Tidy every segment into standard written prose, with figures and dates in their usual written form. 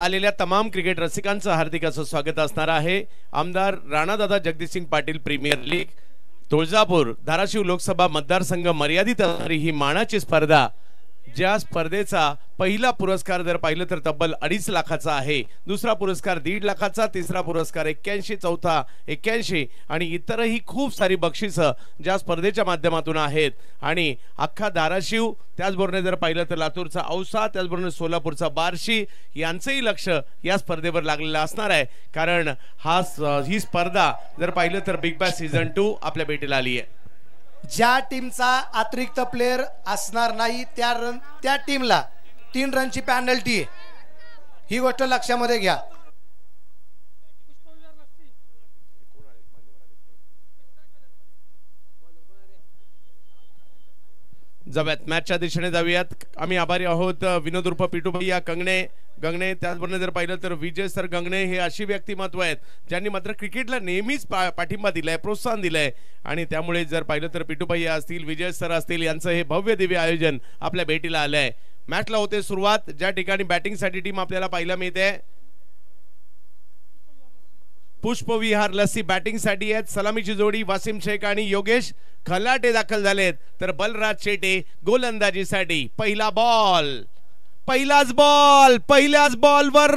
आलेल्या तमाम क्रिकेट रसिकांचं हार्दिक असं स्वागत असणार आहे। आमदार राणादादा जगदीशसिंग पाटील प्रीमियर लीग तुळजापूर धाराशिव लोकसभा मतदारसंघ मर्यादित असणारी ही मानाची स्पर्धा, ज्या स्पर्धेचा पहिला पुरस्कार जर पाहिलं तर तब्बल 2.5 लाखाचा आहे, दुसरा पुरस्कार 1.5 लाखाचा, तिसरा पुरस्कार 81, चौथा 81 आणि इतरही खूप सारी बक्षिसं ज्या स्पर्धेच्या माध्यमातून आहेत। आणि अख्खा धाराशिव, त्याचबरोबर जर पाहिलं तर लातूरचा औसा, त्याचबरोबर सोलापूरचा बार्शी यांचंही लक्ष या स्पर्धेवर लागलेलं असणार आहे, कारण ही स्पर्धा जर पाहिलं तर बिग बॅश सीझन 2 आपल्या भेटीला आली आहे। ज्या टीमचा अतिरिक्त प्लेयर असणार नाही त्या टीमला 3 रनची पेनल्टी आहे, ही गोष्ट लक्षामध्ये घ्या। जाऊयात मॅचच्या दिशेने जाऊयात। आम्ही आभारी आहोत विनोद उर्फ पिटू भैया गंगणे, त्याचबरोबर जर पाहिलं तर विजय सर गंगणे हे अशी व्यक्तिमत्व आहेत ज्यांनी मात्र क्रिकेटला नेहमीच पाठिंबा दिलाय, प्रोत्साहन दिलंय। आणि त्यामुळे जर पाहिलं तर पिटू भैया असतील, विजय सर असतील, यांचं हे भव्य दिव्य आयोजन आपल्या भेटीला आलंय। मॅचला होते सुरुवात, ज्या ठिकाणी बॅटिंगसाठी टीम आपल्याला पाहायला मिळते। पुष्पविहार लस्सी बॅटिंगसाठी आहेत, सलामीची जोडी वासिम शेख आणि योगेश खलाटे दाखल झालेत, तर बलराज शेटे गोलंदाजीसाठी। पहिल्याच बॉलवर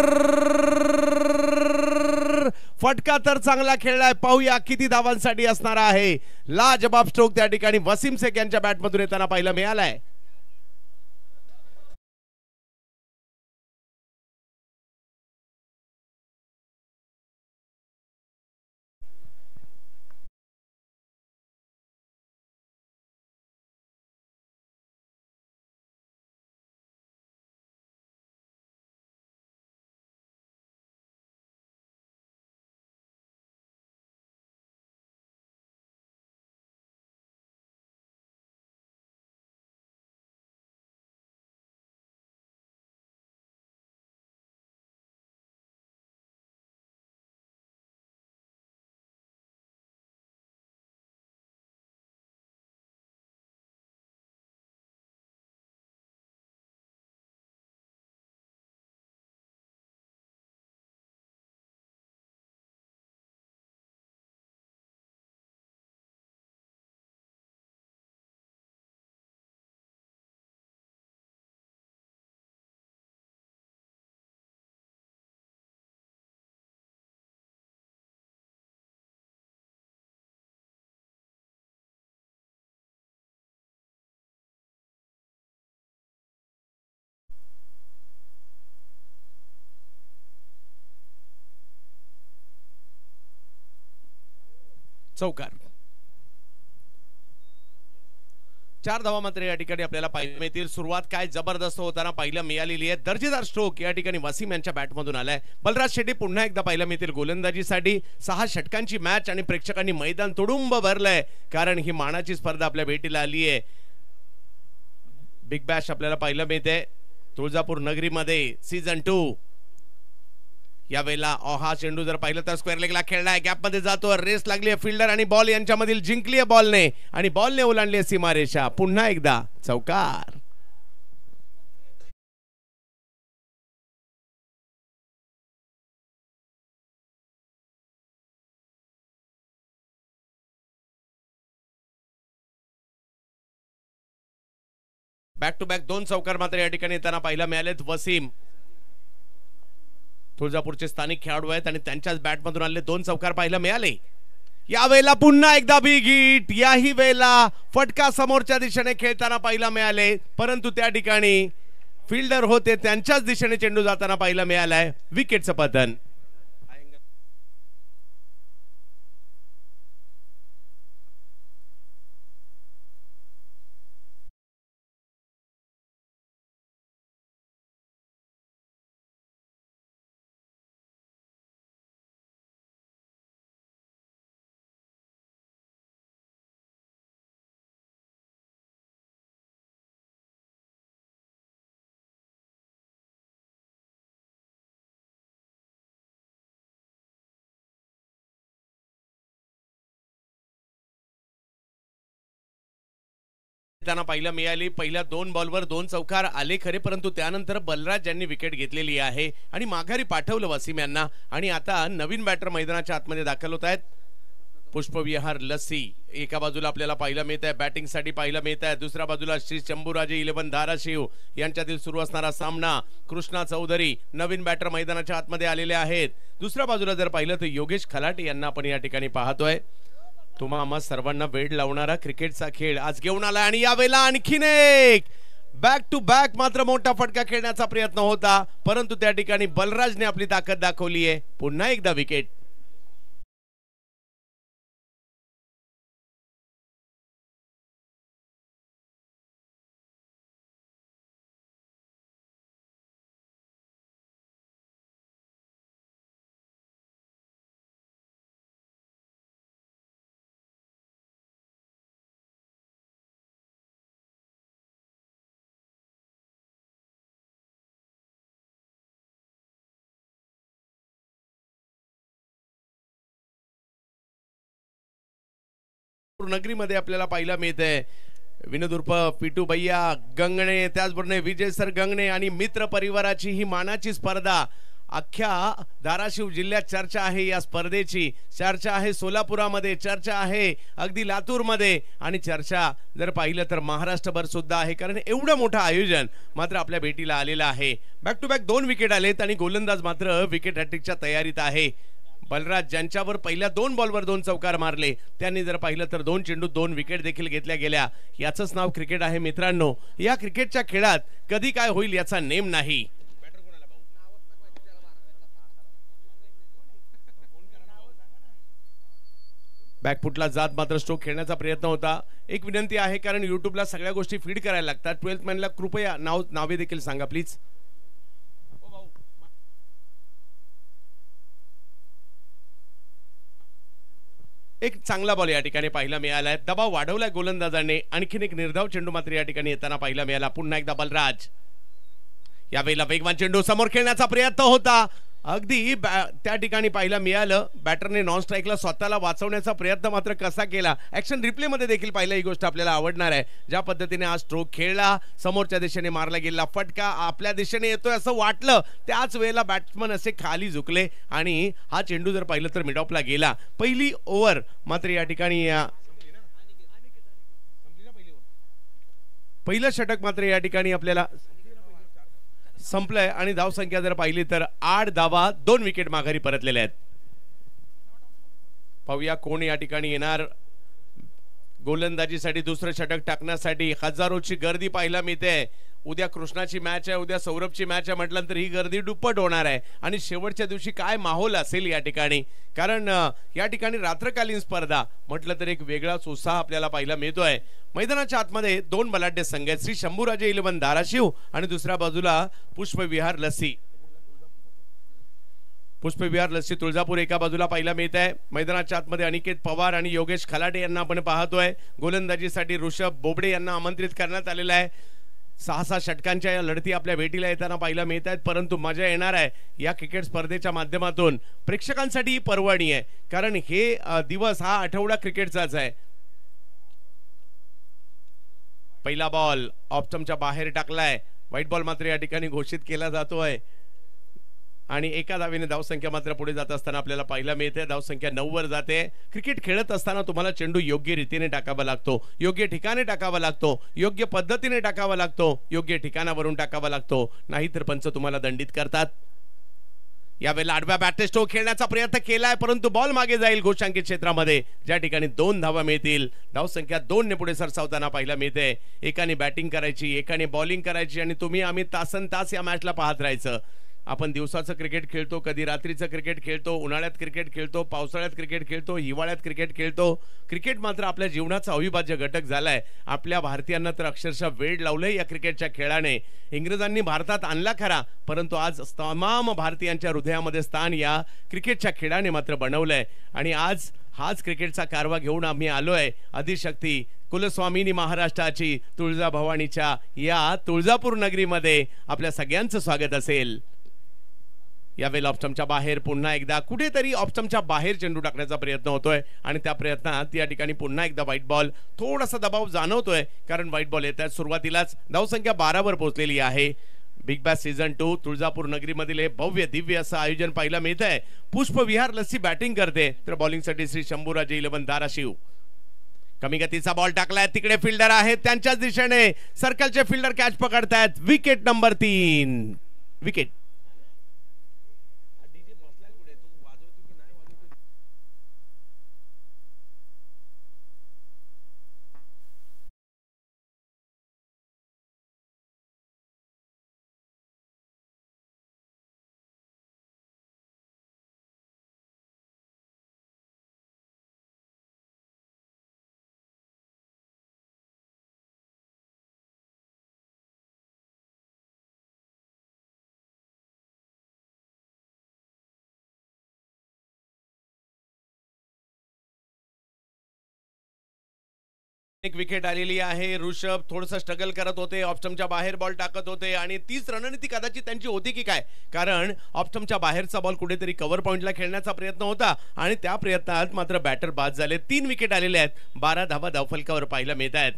फटका तर चांगला खेळलाय, पाहूया किती धावांसाठी असणार आहे। लाजबाब स्ट्रोक त्या ठिकाणी वसीम शेख यांच्या बॅटमधून येताना पाहायला मिळालाय। चौकार, 4 धावा मात्र या ठिकाणी आपल्याला पाहायला मिळतील। सुरुवात काय जबरदस्त होताना पाहायला मिळालेली आहे। दर्जेदार स्ट्रोक या ठिकाणी वसीम यांच्या बॅटमधून आलाय। बलराज शेट्टी पुन्हा एकदा पाहायला मिळतील गोलंदाजीसाठी। 6 षटकांची मॅच आणि प्रेक्षकांनी मैदान तुडुंब भरलंय, कारण ही मानाची स्पर्धा आपल्या भेटीला आली आहे। बिग बॅश आपल्याला पाहायला मिळते तुळजापूर नगरीमध्ये सीझन 2। यावेळेला हा चेंडू जर पाहिलं तर स्क्वेअर लेगला खेळलाय, गॅप मध्ये जातो, रेस लागली आहे, फिल्डर आणि बॉल यांच्यामधील जिंकली आहे बॉलने आणि बॉलने ओलांडली आहे सीमारेषा। पुन्हा एकदा चौकार। बॅक टू बॅक 2 चौकार मात्र या ठिकाणी येताना पाहायला मिळालेत। वसीम तुळजापूरचे स्थानिक खेळाडू आहेत आणि त्यांच्याच बॅटमधून आलेले 2 चौकार पाहायला मिळाले। यावेळेला पुन्हा एकदा बिग हिट, याही वेळेला फटका समोरच्या दिशेने खेळताना पाहायला मिळाले, परंतु त्या ठिकाणी फिल्डर होते त्यांच्याच दिशेने चेंडू जाताना पाहायला मिळालाय। विकेटचं पतन। त्यांना पाहायला मिळाली. पहिल्या 2 बॉलवर 2 चौकार आले खरे, परंतु त्यानंतर बलराज यांनी विकेट घेतलेली आहे आणि माघारी पाठवलं वसीम यांना. आणि आता नवीन बॅटर मैदानाच्या आतमध्ये दाखल होत आहेत. पुष्पविहार लस्सी एका बाजूला आपल्याला पाहायला मिळत आहे, बॅटिंगसाठी पाहायला मिळत आहे. दुसऱ्या बाजूला श्री शंभूराजे 11 धाराशिव यांच्यातील सुरू असणारा सामना. कृष्णा चौधरी नवीन बॅटर मैदानाच्या आतमध्ये आलेले आहेत. दुसऱ्या बाजूला जर पाहिलं तर योगेश खलाटे यांना आपण या ठिकाणी पाहतोय. तुम्हा आम्हा सर्वांना वेळ लावणारा क्रिकेटचा खेळ आज घेऊन आला आणि यावेळेला आणखीन एक बॅक टू बॅक मात्र मोठा फटका खेळण्याचा प्रयत्न होता, परंतु त्या ठिकाणी बलराजने आपली ताकद दाखवली आहे. पुन्हा एकदा विकेट. नगरीमध्ये आपल्याला पाहायला मिळतंय विनोद उर्फ पिटू भैया गंगणे, त्याचबरोबर विजय सर गंगणे आणि मित्र परिवाराची ही मानाची स्पर्धा. अख्ख्या धाराशिव जिल्ह्यात चर्चा आहे या स्पर्धेची. चर्चा आहे सोलापुरामध्ये, चर्चा आहे अगदी लातूरमध्ये आणि चर्चा जर पाहिलं तर महाराष्ट्रभर सुद्धा आहे, कारण एवढं मोठं आयोजन मात्र आपल्या भेटीला आलेलं आहे. बॅक टू बॅक 2 विकेट आलेत आणि गोलंदाज मात्र विकेट हॅट्रिकच्या तयारीत आहे. बलराज ज्यांच्यावर पहिल्या 2 बॉलवर 2 चौकार मारले त्यांनी जर पाहिलं तर 2 चेंडू 2 विकेट देखील घेतल्या गेल्या. याचंच नाव क्रिकेट आहे मित्रांनो. या क्रिकेटच्या खेळात कधी काय होईल याचा नेम नाही. बॅकफुटला जात मात्र स्ट्रोक खेळण्याचा प्रयत्न होता. एक विनंती आहे, कारण युट्यूबला सगळ्या गोष्टी फीड करायला लागतात. 12th मॅनला कृपया नावे देखील सांगा प्लीज. एक चांगला बॉल या ठिकाणी पाहायला मिळालाय. दबाव वाढवलाय गोलंदाजाने. आणखीन एक निर्धाव चेंडू मात्र या ठिकाणी येताना पाहायला मिळाला. पुन्हा एकदा बलराज. यावेळेला वेगवान चेंडू समोर खेळण्याचा प्रयत्न होता. अगदी त्या ठिकाणी पाहायला मिळालं बॅटरने नॉन स्ट्राईकला स्वतःला वाचवण्याचा प्रयत्न मात्र कसा केला. ऍक्शन रिप्ले मध्ये देखील पाहिलं ही गोष्ट आपल्याला आवडणार आहे. ज्या पद्धतीने आज स्ट्रोक खेळला, समोरच्या दिशेने मारला गेला फटका आपल्या दिशेने येतोय असं वाटलं, त्याच वेळेला बॅट्समन असे खाली झुकले आणि हा चेंडू जर पाहिलं तर मिड ऑफला गेला. पहिली ओव्हर मात्र या ठिकाणी पहिलं षटक मात्र या ठिकाणी आपल्याला संपलंय आणि धावसंख्या जर पाहिली तर 8 धावा 2 विकेट माघारी परतलेल्या आहेत. पाहूया कोण या ठिकाणी येणार गोलंदाजीसाठी दुसरं षटक टाकण्यासाठी. हजारोची गर्दी पाहायला मिळते. उद्या कृष्णाची मॅच आहे, उद्या सौरभची मॅच आहे म्हटल्यानंतर ही गर्दी दुप्पट होणार आहे. आणि शेवटच्या दिवशी काय माहोल असेल या ठिकाणी, कारण या ठिकाणी रात्रकालीन स्पर्धा म्हटलं तर एक वेगळाच उत्साह आपल्याला पाहायला मिळतोय. मैदानाच्या आतमध्ये 2 बलाढ्य संघ आहेत. श्री शंभूराजे 11 धाराशिव आणि दुसऱ्या बाजूला पुष्पविहार लस्सी तुळजापूर एका बाजूला पाहायला मिळत आहे. मैदानाच्या आतमध्ये अनिकेत पवार आणि योगेश खलाटे यांना आपण पाहतोय. गोलंदाजीसाठी ऋषभ बोबडे यांना आमंत्रित करण्यात आलेलं आहे. 6 षटकांच्या या लढती आपल्या भेटीला येताना पाहायला मिळत आहेत, परंतु मजा येणार आहे या क्रिकेट स्पर्धेच्या माध्यमातून. प्रेक्षकांसाठी पर्वणी आहे, कारण हे दिवस हा आठवडा क्रिकेटचाच आहे. पहिला बॉल ऑफ स्टंपच्या बाहेर टाकलाय. व्हाईट बॉल मात्र या ठिकाणी घोषित केला जातोय आणि एका धावेने धावसंख्या मात्र पुढे जात असताना आपल्याला पाहायला मिळते. धावसंख्या 9 वर जाते. क्रिकेट खेळत असताना तुम्हाला चेंडू योग्य रीतीने टाकावा लागतो, योग्य ठिकाणी टाकावा लागतो, योग्य पद्धतीने टाकावा लागतो, योग्य ठिकाणावरून टाकावा लागतो, नाहीतर पंच तुम्हाला दंडित करतात. यावेळेला आडव्या बॅटने स्ट्रोक खेळण्याचा प्रयत्न केलाय, परंतु बॉल मागे जाईल गोशांकित क्षेत्रामध्ये, ज्या ठिकाणी 2 धावा मिळतील. धावसंख्या 2 ने पुढे सरसावताना पाहायला मिळते. एकाने बॅटिंग करायची, एकाने बॉलिंग करायची आणि तुम्ही आम्ही तासन तास या मॅचला पाहत राहायचं. आपण दिवसाचं क्रिकेट खेळतो, कधी रात्रीचं क्रिकेट खेळतो, उन्हाळ्यात क्रिकेट खेळतो, पावसाळ्यात क्रिकेट खेळतो, हिवाळ्यात क्रिकेट खेळतो. क्रिकेट मात्र आपल्या जीवनाचा अविभाज्य घटक झालाय. आपल्या भारतीयांना तर अक्षरशः वेड लावलंय या क्रिकेटच्या खेळाने. इंग्रजांनी भारतात आणला खरा, परंतु आज तमाम भारतीयांच्या हृदयामध्ये स्थान या क्रिकेटच्या खेळाने मात्र बनवलंय. आणि आज हाच क्रिकेटचा कारवा घेऊन आम्ही आलोय आदिशक्ती कुलस्वामिनी महाराष्ट्राची तुळजाभवानीच्या या तुळजापूर नगरीमध्ये. आपल्या सगळ्यांचं स्वागत असेल. यावेळेला ऑप्शनच्या बाहेर पुन्हा एकदा कुठेतरी ऑप्शनच्या बाहेर चेंडू टाकण्याचा प्रयत्न होतोय आणि त्या प्रयत्नात या ठिकाणी पुन्हा एकदा व्हाईट बॉल. थोडासा दबाव जाणवतोय कारण व्हाईट बॉल येत आहेत. सुरुवातीलाच धावसंख्या 12 वर पोहोचलेली आहे. बिग बॅश सीझन 2 तुळजापूर नगरीमधील हे भव्य दिव्य असं आयोजन पाहायला मिळत आहे. पुष्पविहार लस्सी बॅटिंग करते तर बॉलिंगसाठी श्री शंभूराजे 11 धाराशिव. कमी गतीचा बॉल टाकलाय, तिकडे फिल्डर आहेत त्यांच्याच दिशेने सर्कलचे फिल्डर कॅच पकडतायत. Wicket number 3. विकेट. एक विकेट आलेली आहे. ऋषभ थोडंसं स्ट्रगल करत होते, ऑप्शनच्या बाहेर बॉल टाकत होते आणि तीच रणनीती कदाचित त्यांची होती की काय, कारण ऑप्शनच्या बाहेरचा बॉल कुठेतरी कव्हर पॉइंटला खेळण्याचा प्रयत्न होता आणि त्या प्रयत्नात मात्र बॅटर बाद झाले. 3 विकेट आलेले आहेत. 12 धावा धावफलकावर पाहायला मिळत आहेत.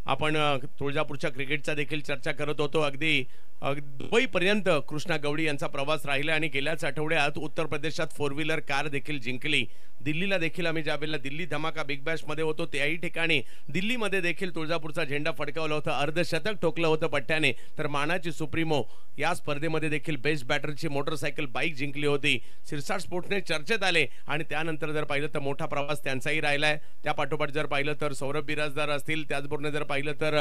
आपण तुळजापूरच्या क्रिकेटचा देखील चर्चा करत होतो. अगदी दुबईपर्यंत कृष्णा गवडी यांचा प्रवास राहिला आणि गेल्याच आठवड्यात उत्तर प्रदेशात 4 व्हीलर कार देखील जिंकली. दिल्लीला देखील आम्ही ज्यावेळेला दिल्ली धमाका बिग बॅश मध्ये होतो त्याही ठिकाणी दिल्लीमध्ये देखील तुळजापूरचा झेंडा फडकावला होता. अर्धशतक ठोकलं होतं पट्ट्याने. तर मानाची सुप्रीमो या स्पर्धेमध्ये देखील बेस्ट बॅटरची मोटरसायकल बाईक जिंकली होती. सिरसाट स्पोर्ट्सने चर्चेत आले आणि त्यानंतर जर पाहिलं तर मोठा प्रवास त्यांचाही राहिलाय. त्या पाठोपाठ जर पाहिलं तर सौरभ बिराजदार असतील, त्याचबरोबर जर पाहिलं तर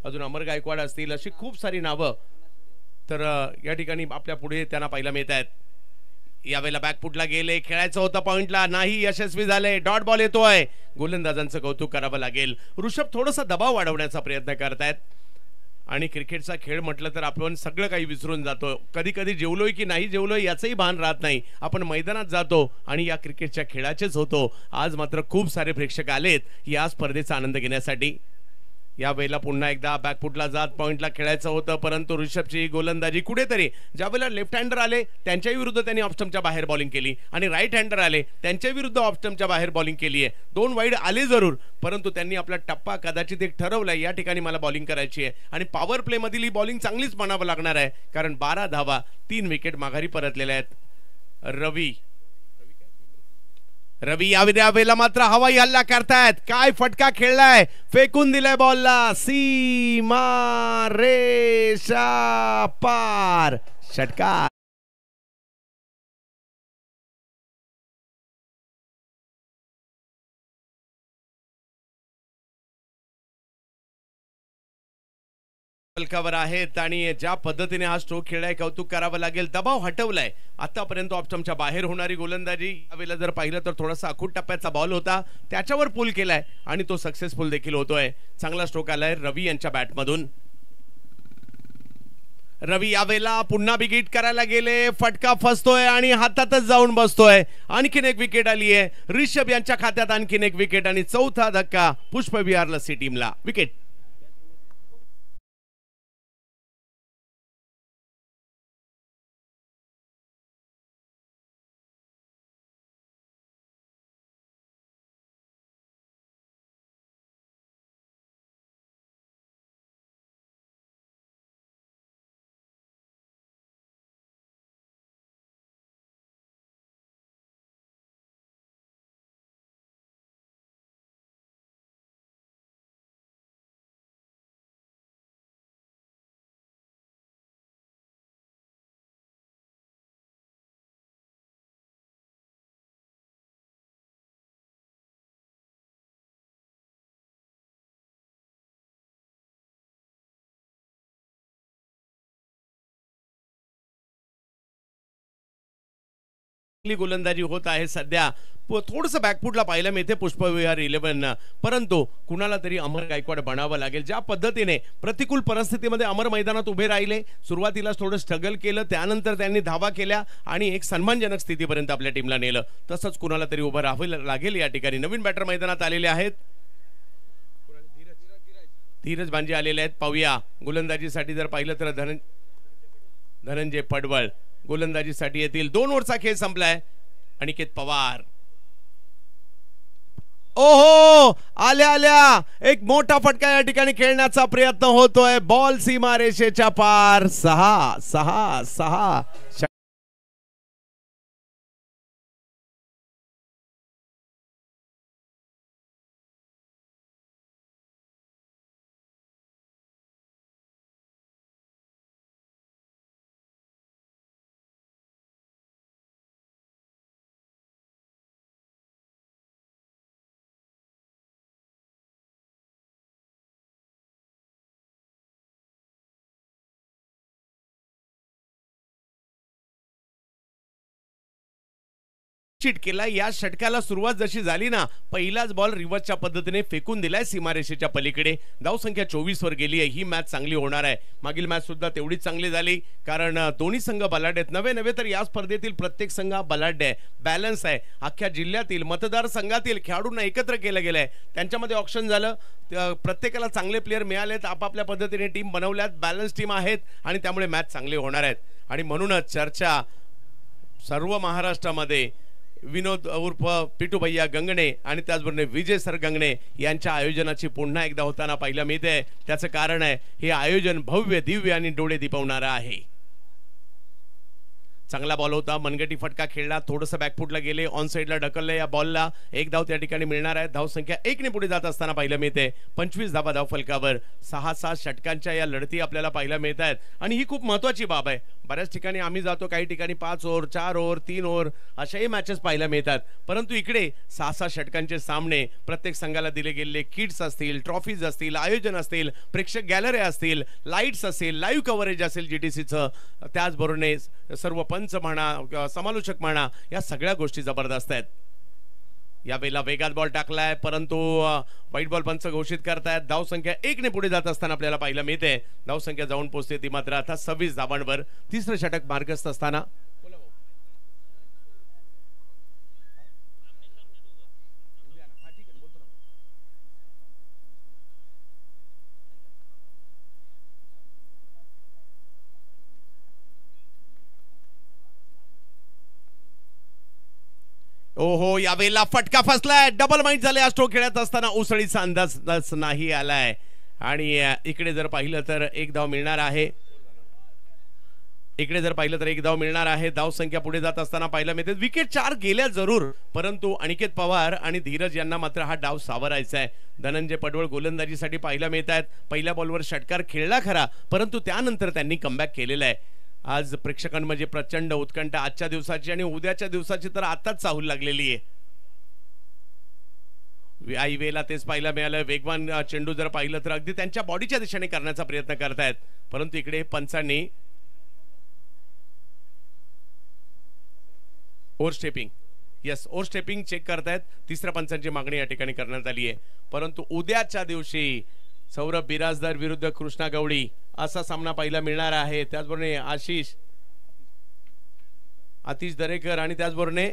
अजून अमर गायकवाड असतील, अशी खूप सारी नावं तर या ठिकाणी आपल्या पुढे त्यांना पाहायला मिळत आहेत. यावेळेला बॅकफुटला गेले, खेळायचं होतं पॉइंटला, नाही यशस्वी झाले. डॉट बॉल येतोय. गोलंदाजांचं कौतुक करावं लागेल. ऋषभ थोडासा दबाव वाढवण्याचा प्रयत्न करतायत आणि क्रिकेटचा खेळ म्हटलं तर आपण सगळं काही विसरून जातो. कधी कधी जेवलोय की नाही जेवलोय याचंही भान राहत नाही. आपण मैदानात जातो आणि या क्रिकेटच्या खेळाचेच होतो. आज मात्र खूप सारे प्रेक्षक आलेत या स्पर्धेचा आनंद घेण्यासाठी. या वेळेला पुन्हा एकदा बॅकफुटला जात पॉइंटला खेळायचं होतं, परंतु ऋषभची गोलंदाजी कुठेतरी ज्यावेळेला लेफ्ट हँडर आले त्यांच्या विरुद्ध त्यांनी ऑप्शनच्या बाहेर बॉलिंग केली आणि राईट हँडर आले त्यांच्या विरुद्ध ऑप्शनच्या बाहेर बॉलिंग केली आहे. 2 वाईड आले जरूर, परंतु त्यांनी आपला टप्पा कदाचित एक ठरवलाय, या ठिकाणी मला बॉलिंग करायची आहे आणि पॉवर प्ले मधील ही बॉलिंग चांगलीच म्हणावं लागणार आहे कारण 12 धावा 3 विकेट माघारी परतलेल्या आहेत. रवी यावेळेला मात्र हवाई हल्ला करतायत. काय फटका खेळलाय, फेकून दिलाय बॉलला. सीमा रेषा पार. षटकार. फलकावर आहेत आणि ज्या पद्धतीने हा स्ट्रोक खेळलाय कौतुक करावं लागेल. दबाव हटवलाय. आतापर्यंत ऑप्शनच्या बाहेर होणारी गोलंदाजी यावेळेला जर पाहिलं तर थोडासा आखूट टप्प्याचा बॉल होता, त्याच्यावर पुल केलाय आणि तो सक्सेसफुल देखील होतोय. चांगला स्ट्रोक आलाय रवी यांच्या बॅटमधून. रवी यावेळेला पुन्हा बिग करायला गेले, फटका फसतोय आणि हातातच जाऊन बसतोय. आणखीन एक विकेट आली आहे. ऋषभ यांच्या खात्यात आणखीन एक विकेट आणि चौथा धक्का पुष्पविहार लस्सी टीमला. विकेट. गोलंदाजी होत आहे सध्या. थोडंसं बॅकफुटला पाहायला मिळते पुष्पविहार 11, परंतु कुणाला तरी अमर गायकवाड बनावं लागेल. ज्या पद्धतीने प्रतिकूल परिस्थितीमध्ये अमर मैदानात उभे राहिले, सुरुवातीला थोडं स्ट्रगल केलं, त्यानंतर त्यांनी धावा केल्या आणि एक सन्मानजनक स्थितीपर्यंत आपल्या टीमला नेलं. तसंच कुणाला तरी उभं राहावं लागेल. या ठिकाणी नवीन बॅटर मैदानात आलेले आहेत. धीरज भांजे आलेले आहेत. पाहूया गोलंदाजीसाठी जर पाहिलं तर धनंजय पडवळ गोलंदाजीसाठी येतील. 2 ओव्हरचा खेळ संपलाय. अनिकेत पवार, ओहो, आल्या आल्या एक मोठा फटका या ठिकाणी खेळण्याचा प्रयत्न होतोय. बॉल सीमारेषेच्या पार. 6-6-6. चिट केला. या षटकाला सुरुवात जशी झाली ना, पहिलाच बॉल रिव्हर्सच्या पद्धतीने फेकून दिलाय सीमारेषेच्या पलीकडे. धावसंख्या 24 वर गेली आहे. ही मॅच चांगली होणार आहे. मागील मॅच सुद्धा तेवढीच चांगली झाली, कारण दोन्ही संघ बलाढ्य आहेत. नव्हे तर या स्पर्धेतील प्रत्येक संघ बलाढ्य आहे, बॅलन्स आहे. अख्ख्या जिल्ह्यातील मतदारसंघातील खेळाडूंना एकत्र केलं गेलंय. त्यांच्यामध्ये ऑप्शन झालं, प्रत्येकाला चांगले प्लेयर मिळालेत, आपापल्या पद्धतीने टीम बनवल्यात, बॅलन्स टीम आहेत आणि त्यामुळे मॅच चांगली होणार आहेत. आणि म्हणूनच चर्चा सर्व महाराष्ट्रामध्ये विनोद उर्फ पिटू भैया गंगणे आणि त्याचबरोबर विजय सर गंगणे यांच्या आयोजनाची पुन्हा एकदा होताना पाहायला मिळते. त्याचं कारण आहे, हे आयोजन भव्य, दिव्य आणि डोळे दिपवणारं आहे. चांगला बॉल होता, मनगटी फटका खेळला, थोडंसं बॅकफुटला गेले, ऑन साइडला ढकलले. या बॉलला 1 धाव त्या ठिकाणी मिळणार आहे. धावसंख्या 1 ने पुढे जात असताना पाहायला मिळते. 25 धावा धावफलकावर. 6-6 षटकांच्या या लढती आपल्याला पाहायला मिळत आहेत आणि ही खूप महत्वाची बाब आहे. बऱ्याच ठिकाणी आम्ही जातो, काही ठिकाणी 5 ओव्हर, 4 ओव्हर, 3 ओव्हर अशाही मॅचेस पाहायला मिळतात. परंतु इकडे 6-6 षटकांचे सामने, प्रत्येक संघाला दिले गेलेले किट्स असतील, ट्रॉफीज असतील, आयोजन असतील, प्रेक्षक गॅलरी असतील, लाईट्स असेल, लाईव्ह कव्हरेज असेल जीटीसीचं, त्याचबरोबर सर्व पंच म्हणा, समालोचक म्हणा, या सगळ्या गोष्टी जबरदस्त आहेत. यावेळेला वेगात बॉल टाकलाय, परंतु व्हाईट बॉल पंच घोषित करतायत. धावसंख्या 1 ने पुढे जात असताना आपल्याला पाहायला मिळते. धावसंख्या जाऊन पोहोचते ती मात्र आता 26 धावांवर. तिसरं षटक मार्गस्थ असताना ओहो, यावेळेला फटका फसलाय. डबल माइंड झाले. स्ट्रोक खेळत असताना उसळीचा अंदाज नाही आलाय आणि इकडे जर पाहिलं तर 1 धाव मिळणार आहे. धावसंख्या पुढे जात असताना पाहायला मिळते. विकेट 4 गेल्या जरूर, परंतु अनिकेत पवार आणि धीरज यांना मात्र हा डाव सावरायचा आहे. धनंजय पडवळ गोलंदाजीसाठी पाहायला मिळत आहेत. पहिल्या बॉलवर षटकार खेळला खरा, परंतु त्यानंतर त्यांनी कमबॅक केलेला आहे. आज प्रेक्षकांमध्ये प्रचंड उत्कंठा आजच्या दिवसाची आणि उद्याच्या दिवसाची तर आताच चाहूल लागलेली आहे. वेळेला तेच पाहायला मिळालं. वेगवान चेंडू जर पाहिलं तर अगदी त्यांच्या बॉडीच्या दिशेने करण्याचा प्रयत्न करतायत, परंतु इकडे पंचांनी ओव्हर स्टेपिंग चेक करतायत. तिसऱ्या पंचांची मागणी या ठिकाणी करण्यात आली आहे. परंतु उद्याच्या दिवशी सौरभ बिराजदार विरुद्ध कृष्णा गवळी असा सामना पाहायला मिळणार आहे. त्याचबरोबर आतिश दरेकर आणि त्याचबरोबर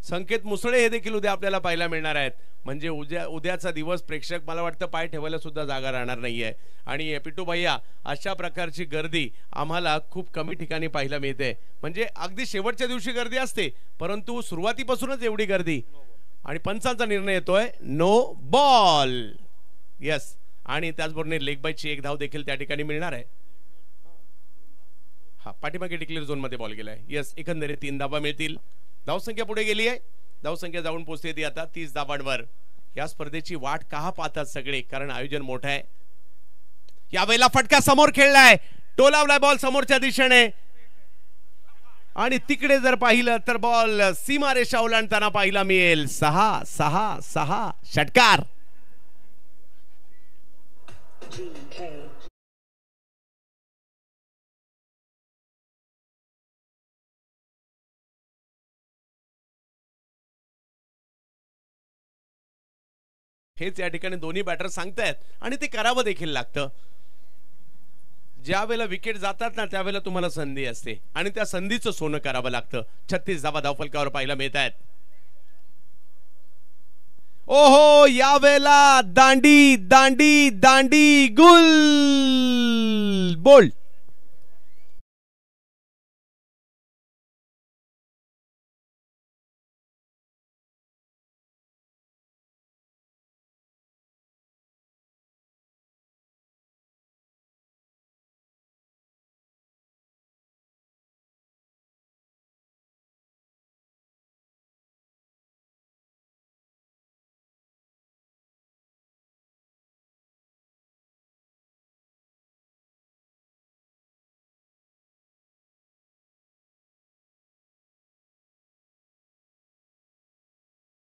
संकेत मुसळे हे देखील उद्या आपल्याला पाहायला मिळणार आहेत. म्हणजे उद्याचा दिवस प्रेक्षक मला वाटतं पाय ठेवायला सुद्धा जागा राहणार नाहीये. आणि पिटू भैया, अशा प्रकारची गर्दी आम्हाला खूप कमी ठिकाणी पाहायला मिळते. म्हणजे अगदी शेवटच्या दिवशी गर्दी असते, परंतु सुरुवातीपासूनच एवढी गर्दी. आणि पंचांचा निर्णय येतोय नो बॉल. यस, आणि त्याचबरोबर लेग बायची 1 धाव देखील त्या ठिकाणी मिळणार आहे. हा, पाठीमागे डिक्लेअर झोन मध्ये बॉल गेलाय. यस, एकंदरीत 3 धावा मिळतील. धावसंख्या पुढे गेली आहे. धावसंख्या जाऊन पोहोचते ती आता 30 धावांवर. या स्पर्धेची वाट का पाहतात सगळे, कारण आयोजन मोठं आहे. यावेळेला फटका समोर खेळलाय, टोलावलाय बॉल समोरच्या दिशेने आणि तिकडे जर पाहिलं तर बॉल सीमारेषा ओलांडताना पाहायला मिळेल. 6-6-6 षटकार. हेच या ठिकाणी दोन्ही बॅटर सांगतायत आणि ते करावं देखील लागतं. ज्या वेळेला विकेट जातात ना, त्यावेळेला तुम्हाला संधी असते आणि त्या संधीचं सोनं करावं लागतं. 36 धावा धावफलकावर पाहायला मिळत आहेत. ओहो, यावेळेला दांडी दांडी दांडी गुल बोल्ड.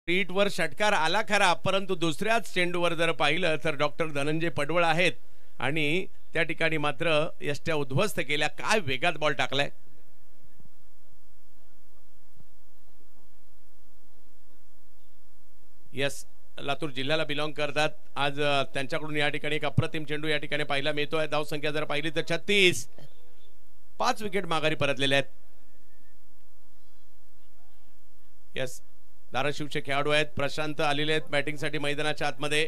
वर षटकार आला खरा, परंतु दुसऱ्याच चेंडूवर जर पाहिलं तर डॉक्टर धनंजय पडवळ आहेत आणि त्या ठिकाणी मात्र यष्ट्या उद्ध्वस्त केल्या. काय वेगात बॉल टाकलाय. यस, लातूर जिल्ह्याला बिलॉंग करतात. आज त्यांच्याकडून या ठिकाणी एक अप्रतिम चेंडू या ठिकाणी पाहायला मिळतोय. धाव संख्या जर पाहिली तर 36. 5 विकेट माघारी परतलेले आहेत. यस, धाराशिवचे खेळाडू आहेत. प्रशांत आलेले आहेत बॅटिंग साठी मैदानाच्या आतमध्ये.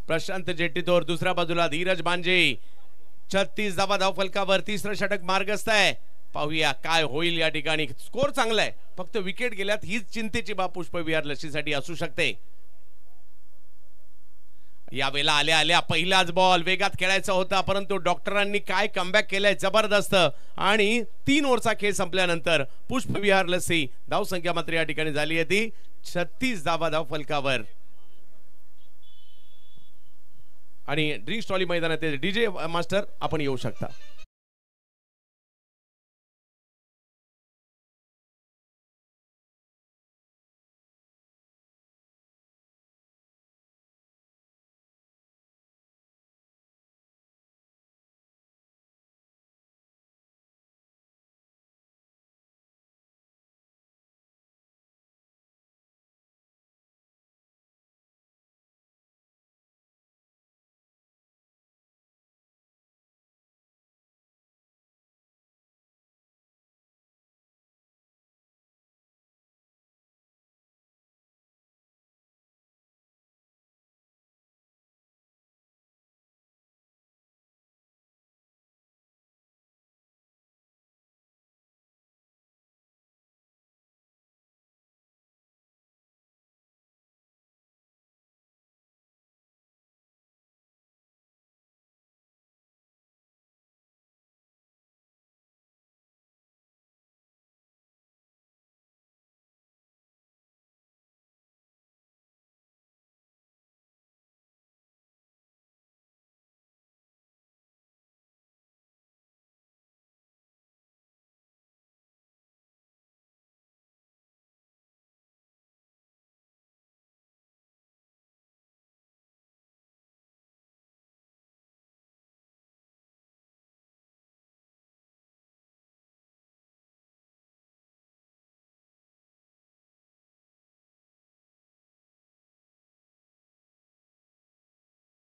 प्रशांत जेट्टीतोर दुसऱ्या बाजूला धीरज बांजे. 36 धावा धाव फलकावर. तिसरं षटक मार्गस्थ आहे. पाहूया काय होईल या ठिकाणी. स्कोर चांगला आहे, फक्त विकेट गेल्यात हीच चिंतेची बाब पुष्पविहार लसीसाठी असू शकते. यावेळेला आल्या आल्या पहिलाच बॉल वेगात खेळायचा होता, परंतु डॉक्टरांनी काय कमबॅक केलाय जबरदस्त. आणि 3 ओव्हरचा खेळ संपल्यानंतर पुष्पविहार लसी धाव संख्या मात्र या ठिकाणी झाली आहे ती 36 धावा धाव फलकावर. आणि ड्रिंक्स ट्रॉली मैदानात डीजे मास्टर आपण येऊ शकता.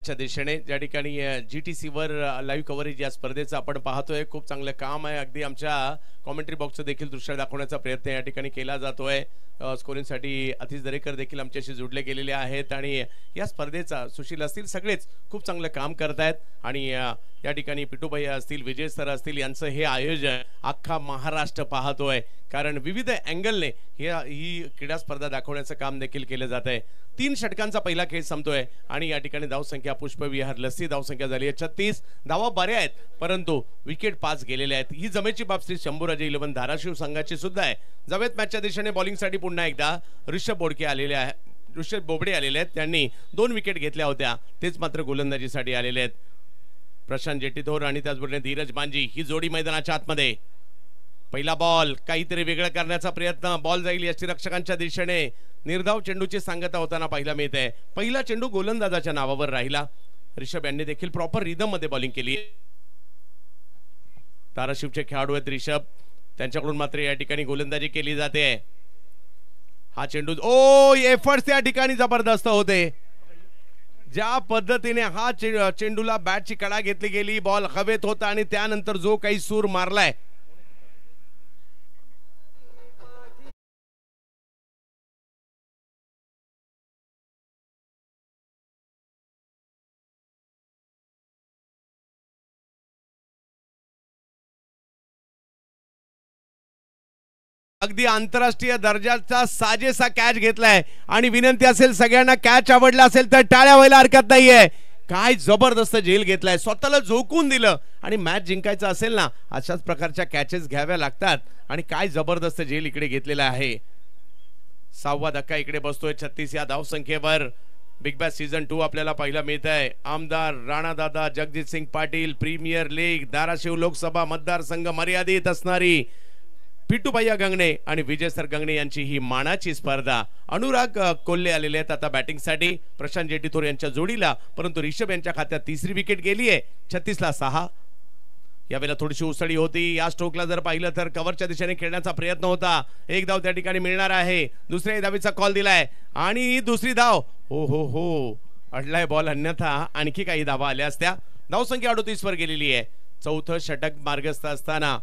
दिशेने ज्या ठिकाणी GTC वर लाईव्ह कव्हरेज या स्पर्धेचं आपण पाहतोय. खूप चांगलं काम आहे. अगदी आमच्या कॉमेंट्री बॉक्सचं देखील दृश्य दाखवण्याचा प्रयत्न या ठिकाणी केला जातोय. स्कोरिंगसाठी अतिश दरेकर देखील आमच्याशी जोडले गेलेले आहेत आणि या स्पर्धेचा सुशील असतील सगळेच खूप चांगलं काम करतायत. आणि या ठिकाणी पिटूभाई असतील, विजय सर असतील, यांचं हे आयोजन अख्खा महाराष्ट्र पाहतोय, कारण विविध अँगलने ही क्रीडा स्पर्धा दाखवण्याचं काम देखील केलं जात आहे. 3 षटकांचा पहिला खेळ संपतोय आणि या ठिकाणी धावसंख्या पुष्पविहार लस्सी धावसंख्या झाली आहे 36. धावा बऱ्या आहेत, परंतु विकेट 5 गेलेले आहेत. ही जमेची बाब श्री शंभूराजे 11 धाराशिव संघाची सुद्धा आहे. जवेत मॅचच्या दिशेने बॉलिंगसाठी पुन्हा एकदा ऋषभ बोडके आलेले आहे. ऋषभ बोबडे आलेले आहेत. त्यांनी 2 विकेट घेतल्या होत्या, तेच मात्र गोलंदाजीसाठी आलेले आहेत. प्रशांत जेट्टीतोर आणि त्याचबरोबर धीरज बांजी ही जोडी मैदानाच्या आतमध्ये. पहिला बॉल काहीतरी वेगळं करण्याचा प्रयत्न. बॉल जाईल यष्टीरक्षकांच्या दिशेने. निर्धाव चेंडूची सांगता होताना पाहायला मिळते. पहिला चेंडू गोलंदाजाच्या नावावर राहिला. ऋषभ यांनी देखील प्रॉपर रिदम मध्ये बॉलिंग केली. धाराशिवचे खेळाडू आहेत ऋषभ, त्यांच्याकडून मात्र या ठिकाणी गोलंदाजी केली जाते. हा चेंडू एफर्ट्स या ठिकाणी जबरदस्त होते. ज्या पद्धतीने हा चेंडूला बॅटची कडा घेतली गेली, बॉल हवेत होता आणि त्यानंतर जो काही सूर मारलाय, अगदी आंतरराष्ट्रीय दर्जाचा साजेसा कॅच घेतलाय. आणि विनंती असेल सगळ्यांना, कॅच आवडला असेल तर टाळ्या व्हायला हरकत नाहीये. काय जबरदस्त झेल घेतलाय, स्वतःला झोकून दिलं. आणि मॅच जिंकायचं असेल ना, अशाच प्रकारच्या कॅचेस घ्याव्या लागतात. आणि काय जबरदस्त झेल इकडे घेतलेला आहे. 6वा धक्का इकडे बसतोय 36 या धावसंख्येवर. बिग बॅश सीझन 2 आपल्याला पाहायला मिळत आहे. आमदार राणादादा जगजितसिंग पाटील प्रीमियर लीग धाराशिव लोकसभा मतदारसंघ मर्यादित असणारी पिट्टू भैया गंगणे आणि विजय सर गंगणे यांची ही मानाची स्पर्धा. अनुराग कोल्हे आलेले आहेत आता बॅटिंगसाठी प्रशांत जेटीथोर यांच्या जोडीला, परंतु रिषभ यांच्या खात्यात तिसरी विकेट गेली आहे. 36 ला 6. यावेळेला थोडीशी उसळी होती. या स्ट्रोकला जर पाहिलं तर कव्हरच्या दिशेने खेळण्याचा प्रयत्न होता. एक धाव त्या ठिकाणी मिळणार आहे. दुसऱ्या धावीचा कॉल दिलाय आणि दुसरी धाव. हो हो हो, अडलाय बॉल, अन्यथा आणखी काही धावा आल्या असत्या. धावसंख्या 38 वर गेलेली आहे. चौथं षटक मार्गस्थ असताना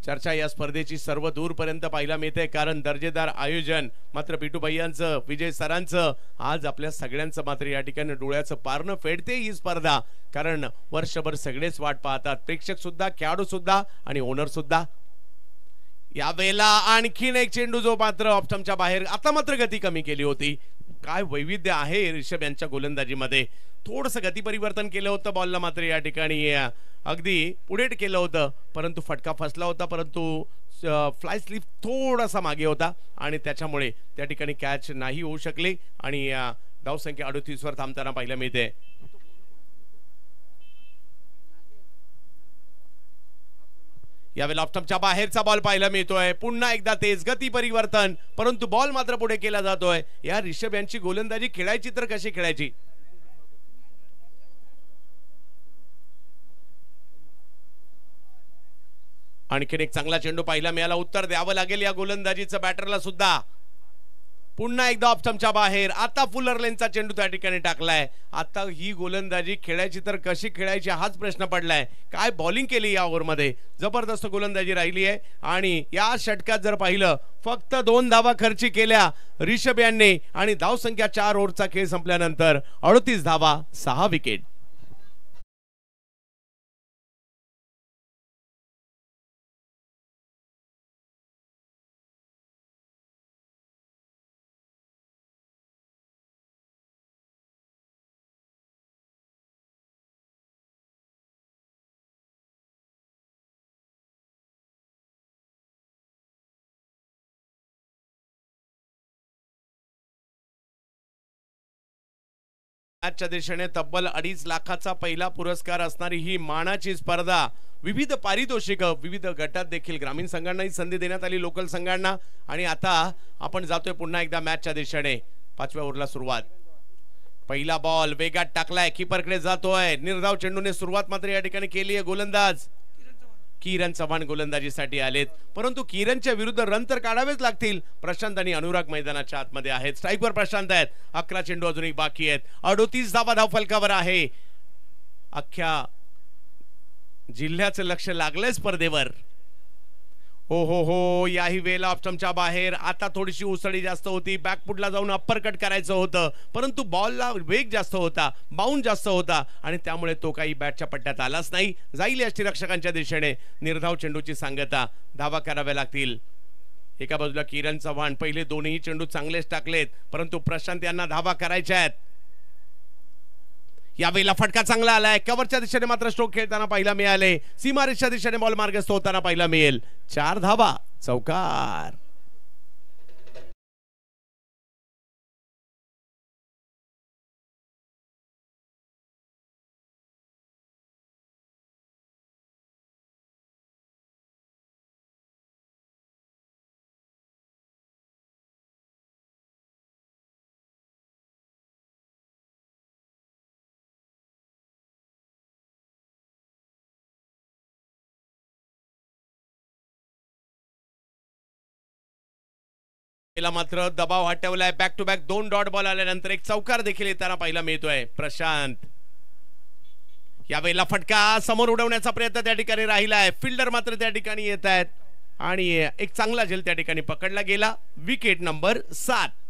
चर्चा या स्पर्धेची सर्व दूरपर्यंत पाहायला मिळते, कारण दर्जेदार आयोजन मात्र पिटू भैयांचं, विजय सरांचं, आज आपल्या सगळ्यांचं मात्र या ठिकाणी डोळ्याचं पारणं फेडते ही स्पर्धा. कारण वर्षभर सगळेच वाट पाहतात, प्रेक्षक सुद्धा, खेळाडू सुद्धा आणि ओनर सुद्धा. यावेळेला आणखीन एक चेंडू जो मात्र ऑप्टमच्या बाहेर. आता मात्र गती कमी केली होती. काय वैविध्य आहे रिषभ यांच्या गोलंदाजीमध्ये. थोडंसं गती परिवर्तन केलं होतं बॉलला, मात्र या ठिकाणी अगदी पुढे केलं होतं, परंतु फटका फसला होता. परंतु फ्लाय स्लिप थोडासा मागे होता आणि त्याच्यामुळे त्या ठिकाणी कॅच नाही होऊ शकले आणि धावसंख्या 38 वर थांबताना पाहायला मिळते. यावेळेला ऑप्टमच्या बाहेरचा बॉल पाहायला मिळतोय. पुन्हा एकदा तेज गती परिवर्तन, परंतु बॉल मात्र पुढे केला जातोय. या रिषभ यांची गोलंदाजी खेळायची तर कशी खेळायची. आणखीन एक चांगला चेंडू पाहायला मिळाला. उत्तर द्यावं लागेल या गोलंदाजीचं बॅटरला सुद्धा. पुन्हा एकदा ऑप्टमच्या बाहेर. आता फुलर लेनचा चेंडू त्या ठिकाणी टाकलाय. आता ही गोलंदाजी खेळायची तर कशी खेळायची हाच प्रश्न पडलाय. काय बॉलिंग केली या ओव्हरमध्ये, जबरदस्त गोलंदाजी राहिली आहे. आणि या षटकात जर पाहिलं फक्त 2 धावा खर्ची केल्या रिषभ यांनी आणि धावसंख्या 4 ओव्हरचा खेळ संपल्यानंतर 38 धावा 6 विकेट. मॅचच्या दिशेने तब्बल 2.5 लाखाचा पहिला पुरस्कार असणारी ही मानाची स्पर्धा. विविध पारितोषिक, विविध गटात देखील ग्रामीण संघांनाही संधी देण्यात आली, लोकल संघांना. आणि आता आपण जातोय पुन्हा एकदा मॅचच्या दिशेने. 5व्या ओव्हरला सुरुवात. पहिला बॉल वेगात टाकलाय, कीपरकडे जातोय. निर्धाव चेंडूने सुरुवात मात्र या ठिकाणी केली आहे. गोलंदाज किरण चव्हाण गोलंदाजीसाठी आलेत, परंतु किरणच्या विरुद्ध रन तर काढावेच लागतील. प्रशांत आणि अनुराग मैदानाच्या आतमध्ये आहेत. स्ट्राईकवर प्रशांत आहेत. 11 चेंडू अजूनही बाकी आहेत. 38 धावा धावफलकावर आहे. अख्ख्या जिल्ह्याचं लक्ष लागलंय स्पर्धेवर. हो हो हो, याही वेळेला ऑप्शनच्या बाहेर. आता थोडीशी उसळी जास्त होती. बॅकफुटला जाऊन अप्पर कट करायचं होतं, परंतु बॉलला वेग जास्त होता, बाउंड जास्त होता आणि त्यामुळे तो काही बॅटच्या पट्ट्यात आलाच नाही. जाईल यष्टीरक्षकांच्या दिशेने. निर्धाव चेंडूची सांगता. धावा कराव्या लागतील. एका बाजूला किरण चव्हाण, पहिले दोन्ही चेंडू चांगलेच टाकलेत, परंतु प्रशांत यांना धावा करायच्या आहेत. यावेळेला फटका चांगला आलाय. कव्हरच्या दिशेने मात्र स्ट्रोक खेळताना पाहायला मिळाले. सीमारेषच्या दिशेने बॉल मार्गस्थ होताना पाहायला मिळेल. 4 धावा, चौकार. मात्र दबाव हटवलाय. Back to back 2 dot ball आल्यानंतर एक चौकार देखील येताना पाहायला मिळतोय. प्रशांत. यावेळेला फटका समोर उडवण्याचा प्रयत्न त्या ठिकाणी राहिलाय. फिल्डर मात्र त्या ठिकाणी येत आहेत आणि एक चांगला झेल त्या ठिकाणी पकडला गेला. Wicket number 7.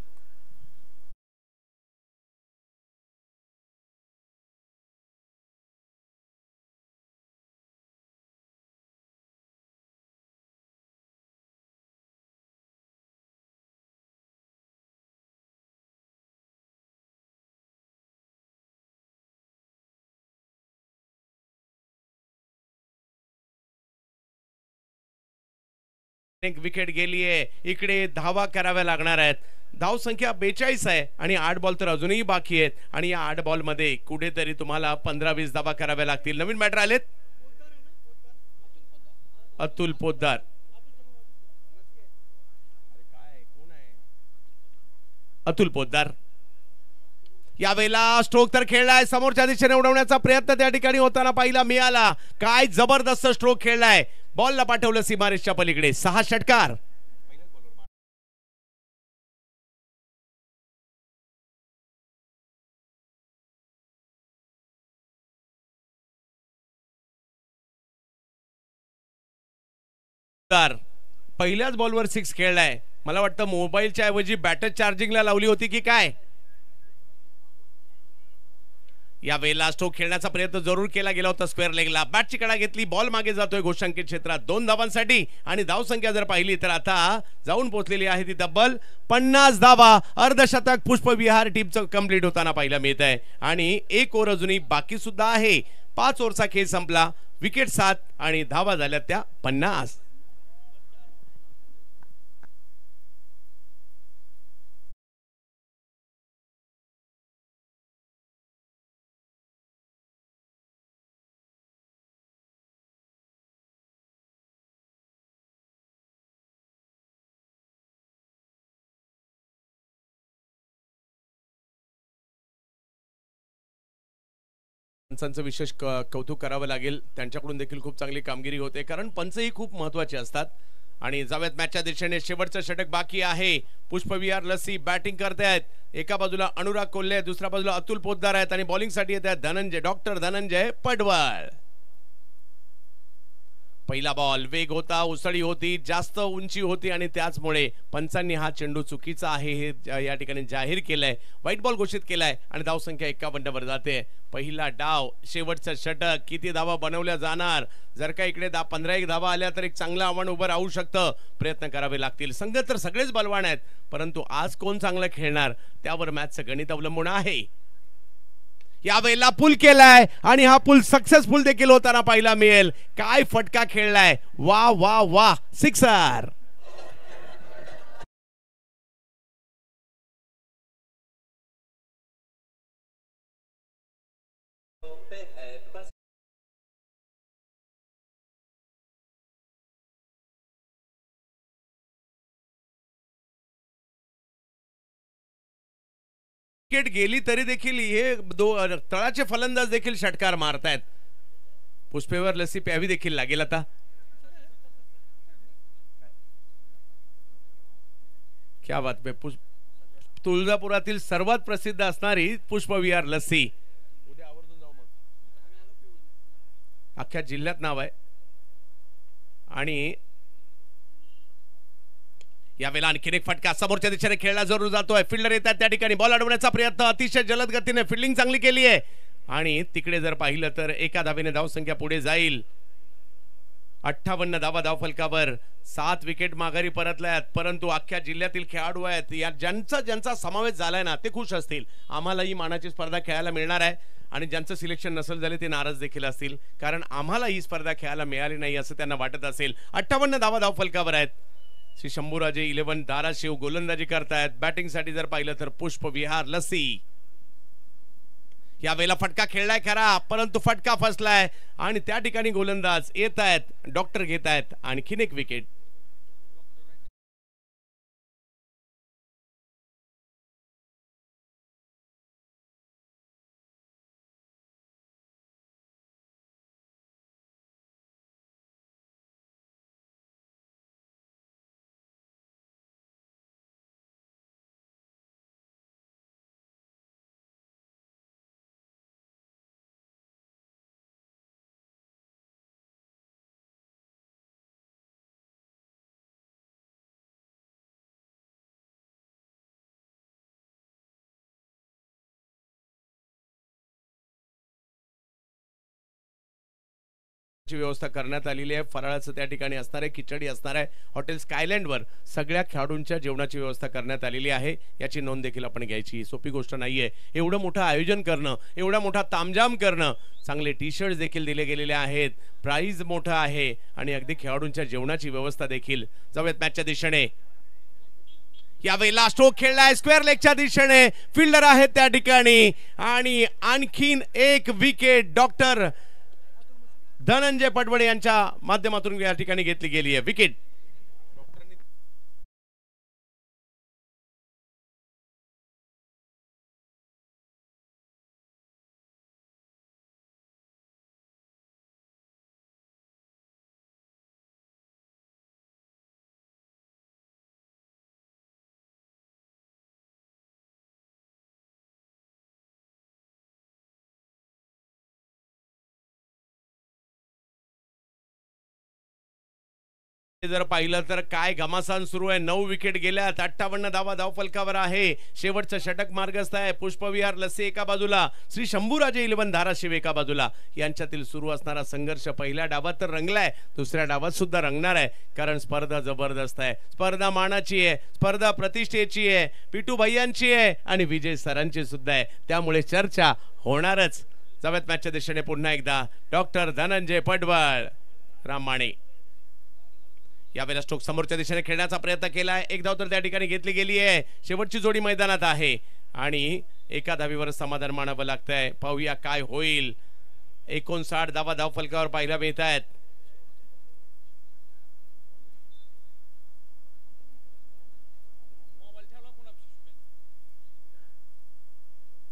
एक विकेट गेली आहे. इकडे धावा कराव्या लागणार आहेत. धाव संख्या 42 आहे आणि 8 बॉल तर अजूनही बाकी आहेत आणि या 8 बॉल मध्ये कुठेतरी तुम्हाला 15-20 धावा कराव्या लागतील. नवीन बॅटर आलेत. अतुल पोद्दार. अतुल पोद्दार. यावेळेला स्ट्रोक तर खेळलाय, समोरच्या दिशेने उडवण्याचा प्रयत्न त्या ठिकाणी होताना पाहिला मिळाला. काय जबरदस्त स्ट्रोक खेळलाय, बॉलला पाठवलं सीमारेषच्या पलीकडे. 6 षटकार. पहिल्याच बॉलवर 6 खेळलाय. मला वाटतं मोबाईलच्या ऐवजी बॅटर चार्जिंगला लावली होती की काय. या वेळेला स्ट्रोक खेळण्याचा प्रयत्न जरूर केला गेला होता स्क्वेअर लेगला. बॅटची कडा घेतली, बॉल मागे जातोय घोषांकित क्षेत्रात 2 धावांसाठी. आणि धावसंख्या जर पाहिली तर आता जाऊन पोहोचलेली आहे ती तब्बल 50 धावा. अर्धशतक पुष्पविहार टीमचं कंप्लीट होताना पाहायला मिळत आहे. आणि 1 ओव्हर अजूनही बाकी सुद्धा आहे. 5 ओव्हरचा खेळ संपला, विकेट 7 आणि धावा झाल्या त्या 50. पंचांचं विशेष कौतुक करावं लागेल. त्यांच्याकडून देखील खूप चांगली कामगिरी होते, कारण पंचही खूप महत्वाचे असतात. आणि जाव्यात मॅचच्या दिशेने शेवटचं षटक बाकी आहे. पुष्पविहार लस्सी बॅटिंग करतायत. एका बाजूला अनुराग कोल्हे, दुसऱ्या बाजूला अतुल पोद्दार आहेत. आणि बॉलिंगसाठी येत आहेत डॉक्टर धनंजय पडवळ. पहिला बॉल वेग होता, उसळी होती, जास्त उंची होती आणि त्याचमुळे पंचांनी हा चेंडू चुकीचा आहे हे या ठिकाणी जाहीर केलंय. व्हाईट बॉल घोषित केलाय आणि धावसंख्या 51 वर जाते. पहिला डाव, शेवटचं षटक, किती धावा बनवल्या जाणार. जर का इकडे 15-1 धावा आल्या तर एक चांगलं आव्हान उभं राहू शकतं. प्रयत्न करावे लागतील. संघ तर सगळेच बलवान आहेत, परंतु आज कोण चांगलं खेळणार त्यावर मॅचचं गणित अवलंबून आहे. यावेळेला पुल केलाय आणि हा पुल सक्सेसफुल देखील होताना पाहायला मिळेल. काय फटका खेळलाय, वा वा वा, सिक्सर. विकेट गेली तरी देखील हे तळाचे फलंदाज देखील षटकार मारतायत. पुष्पेवर लसी प्यावी देखील लागेल आता. क्या बात आहे. तुळजापुरातील सर्वात प्रसिद्ध असणारी पुष्पविहार लस्सी अख्ख्या जिल्ह्यात नाव आहे. आणि यावेळेला आणखीन एक फटका समोरच्या दिशेने खेळला जरूर जातोय. फिल्डर येतात त्या ठिकाणी, बॉल अडवण्याचा प्रयत्न, अतिशय जलद गतीने फिल्डिंग चांगली केली आहे. आणि तिकडे जर पाहिलं तर एका धावेने धावसंख्या पुढे जाईल. 58 धावा धावफलकावर. 7 विकेट माघारी परतल्यात. परंतु अख्ख्या जिल्ह्यातील खेळाडू आहेत, या ज्यांचा समावेश झालाय ना ते खुश असतील. आम्हालाही मानाची स्पर्धा खेळायला मिळणार आहे. आणि ज्यांचं सिलेक्शन नसेल झाले ते नाराज देखील असतील, कारण आम्हाला ही स्पर्धा खेळायला मिळाली नाही असं त्यांना वाटत असेल. 58 धावा धावफलकावर आहेत. श्री शंभूराजे 11 धाराशिव गोलंदाजी करतायत. बॅटिंग साठी जर पाहिलं तर पुष्पविहार लस्सी. यावेळेला फटका खेळलाय खरा, परंतु फटका फसलाय आणि त्या ठिकाणी गोलंदाज येत आहेत, डॉक्टर घेत आहेत. आणखीन एक विकेट. व्यवस्था करण्यात आलेली आहे. फराळाचं त्या ठिकाणी असणार आहे, खिचडी असणार आहे. हॉटेल स्कायलँड वर सगळ्या खेळाडूंच्या जेवणाची व्यवस्था करण्यात आलेली आहे. याची नोंद देखील आपण घ्यायची. सोपी गोष्ट नाहीये एवढं मोठं आयोजन करणं, एवढा मोठा तामझाम करणं. चांगले टी शर्ट देखील दिले गेलेले आहेत. प्राइज मोठा आहे आणि अगदी खेळाडूंच्या जेवणाची व्यवस्था देखील. जाऊयात मॅचच्या दिशेने. यावेळेला स्ट्रोक खेळलाय स्क्वेअर लेगच्या दिशेने. फिल्डर आहेत त्या ठिकाणी आणि आणखीन एक विकेट डॉक्टर धनंजय पडवळे यांच्या माध्यमातून या ठिकाणी घेतली गेली आहे. विकेट जर पाहिलं तर काय घमासान सुरू आहे. 9 विकेट गेल्यात, 58 धावा धावफलकावर आहे. शेवटचं षटक मार्गस्थ आहे. पुष्पविहार लस्सी एका बाजूला, श्री शंभूराजे 11 धाराशिव एका बाजूला. यांच्यातील सुरू असणारा संघर्ष पहिल्या डावात तर रंगलाय, दुसऱ्या डावात सुद्धा रंगणार आहे. कारण स्पर्धा जबरदस्त आहे, स्पर्धा मानाची आहे, स्पर्धा प्रतिष्ठेची आहे, पिटू भैयांची आहे आणि विजय सरांची सुद्धा आहे. त्यामुळे चर्चा होणारच. जाऊयात मॅचच्या दिशेने पुन्हा एकदा. डॉक्टर धनंजय पडवळ, राम माने. यावेळेला स्ट्रोक समोरच्या दिशेने खेळण्याचा प्रयत्न केलाय. एक धाव तर त्या ठिकाणी घेतली गेली आहे. शेवटची जोडी मैदानात आहे आणि एका धावीवर समाधान मानावं लागतंय. पाहूया काय होईल. 59 धावा धावफलकावर पाहायला मिळत आहेत.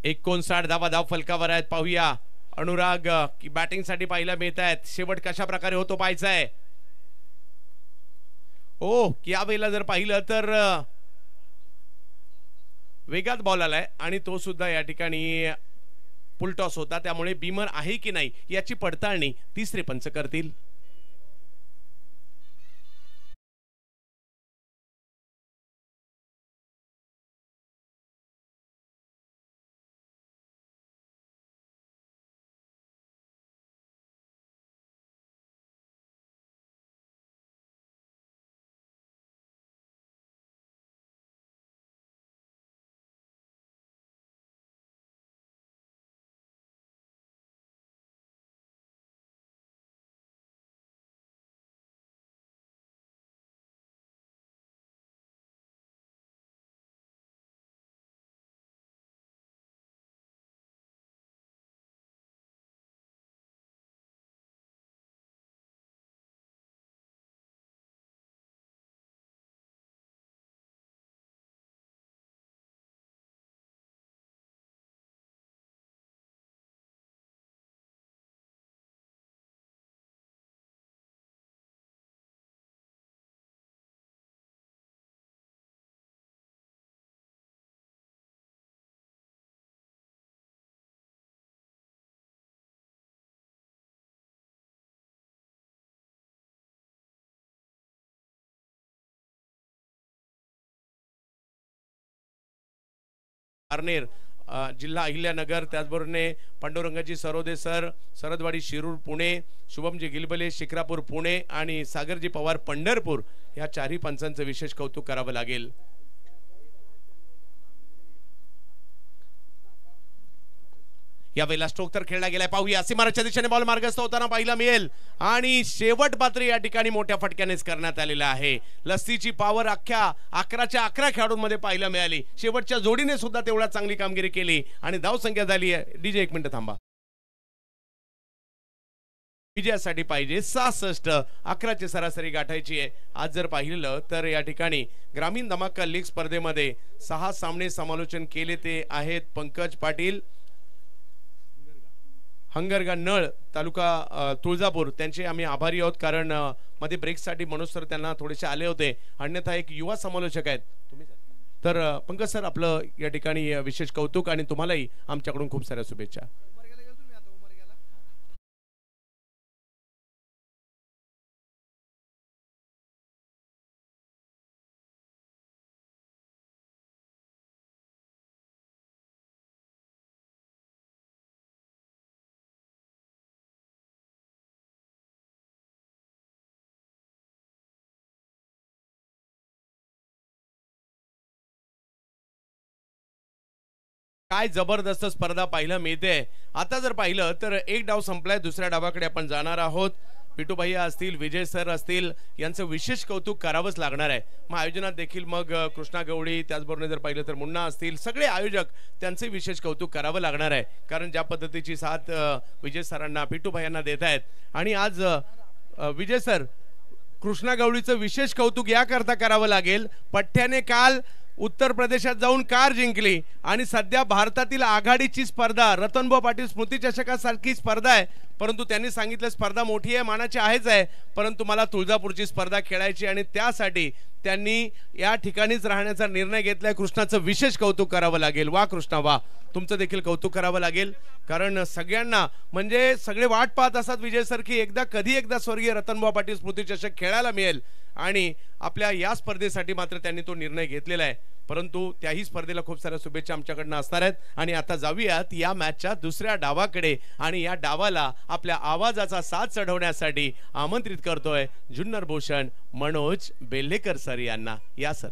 59 धावा धावफलकावर आहेत. पाहूया अनुराग की बॅटिंग साठी पाहायला मिळत आहेत. शेवट कशा प्रकारे होतो पाहायचा आहे. ओ यावेळेला जर पाहिलं तर वेगात बॉल आलाय आणि तो सुद्धा या ठिकाणी फुलटॉस होता. त्यामुळे बीमर आहे की नाही याची पडताळणी तिसरे पंच करतील. आर्नेर जिल्हा अहिल्यानगर, त्याचबरोबर पांडुरंगाजी सरोदे सर, सरदवाडी शिरूर पुणे, शुभमजी गिलबले शिक्रापूर पुणे आणि सागरजी पवार पंढरपूर या चारही पंचांचं विशेष कौतुक करावं लागेल. यावेळेला स्ट्रोक तर खेळला गेलाय. पाहूया सीमाराच्या दिशेने बॉल मार्गस्थ होताना पाहायला मिळेल आणि शेवट पात्र या ठिकाणी मोठ्या फटक्यानेच करण्यात आलेला आहे. लस्सीची पॉवर अख्ख्या 11च्या 11 खेळाडूंमध्ये पाहायला मिळाली. शेवटच्या जोडीने सुद्धा तेवढा चांगली कामगिरी केली आणि धावसंख्या झाली आहे. डीजे 1 मिनिट थांबा. विजयासाठी पाहिजे 66, 11ची सरासरी गाठायची आहे. आज जर पाहिलं तर या ठिकाणी ग्रामीण धमाका लीग स्पर्धेमध्ये 6 सामने समालोचन केले ते आहेत पंकज पाटील, हंगरगा नळ तालुका तुळजापूर. त्यांचे आम्ही आभारी आहोत कारण मध्ये ब्रेकसाठी मनोज सर त्यांना थोडेसे आले होते. अन्यथा एक युवा समालोचक आहेत तुम्ही. तर पंकज सर आपलं या ठिकाणी विशेष कौतुक आणि तुम्हालाही आमच्याकडून खूप साऱ्या शुभेच्छा. काय जबरदस्त स्पर्धा पाहायला मिळते. आता जर पाहिलं तर एक डाव संपलाय, दुसऱ्या डावाकडे आपण जाणार आहोत. पिटू भैया असतील, विजय सर असतील, यांचं विशेष कौतुक करावंच लागणार आहे. मग आयोजनात देखील मग कृष्णा गवळी, त्याचबरोबर जर पाहिलं तर मुन्ना असतील, सगळे आयोजक त्यांचे विशेष कौतुक करावं लागणार आहे. कारण ज्या पद्धतीची साथ विजय सरांना, पिटू भैयांना देत आहेत. आणि आज विजय सर, कृष्णा गवळीचं विशेष कौतुक याकरता करावं लागेल, पठ्ठ्याने काल उत्तर प्रदेशात जाऊन कार जिंकली आणि सध्या भारतातील आघाडीची स्पर्धा रतनभाऊ पाटील स्मृती चषकासारखी स्पर्धा आहे. परंतु त्यांनी सांगितलं स्पर्धा मोठी आहे, मानाची आहेच आहे, परंतु मला तुळजापूरची स्पर्धा खेळायची आणि त्यासाठी त्यांनी या ठिकाणीच राहण्याचा निर्णय घेतलाय. कृष्णाचं विशेष कौतुक करावं लागेल. वा कृष्णा वा, तुमचं देखील कौतुक करावं लागेल. कारण सगळ्यांना म्हणजे सगळे वाट पाहत असतात विजय सर की कधी एकदा स्वर्गीय रतनभाऊ पाटील स्मृती चषक खेळायला मिळेल आणि आपल्या या स्पर्धेसाठी मात्र त्यांनी तो निर्णय घेतलेला आहे, परंतु त्याही स्पर्धेला खूप साऱ्या शुभेच्छा आमच्याकडनं असणार आहेत. आणि आता जाऊयात या मॅचच्या दुसऱ्या डावाकडे आणि या डावाला आपल्या आवाजाचा साथ चढवण्यासाठी आमंत्रित करतोय जुन्नर भूषण मनोज बेल्लेकर सर यांना. या सर.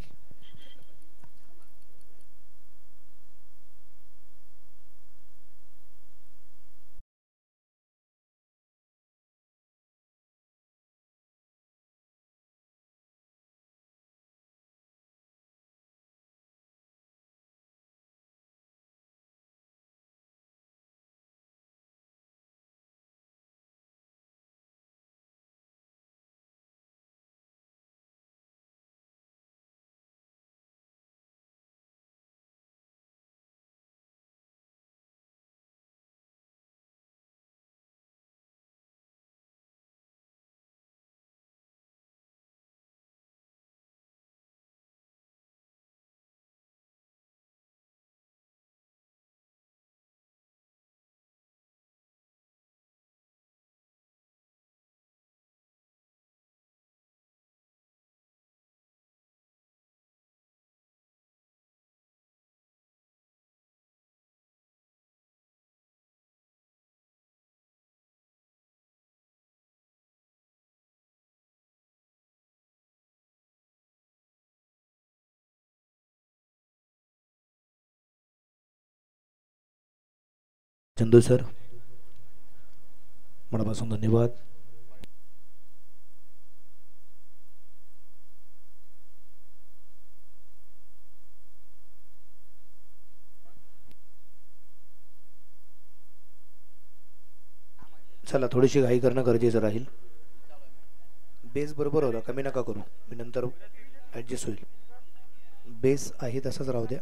चंदू सर, मनापासून धन्यवाद. चला, थोडीशी घाई करणं गरजेचं राहील. बेस बरोबर होता, कमी नका करू, मी नंतर ऍडजस्ट होईल. बेस आहे तसंच राहू द्या.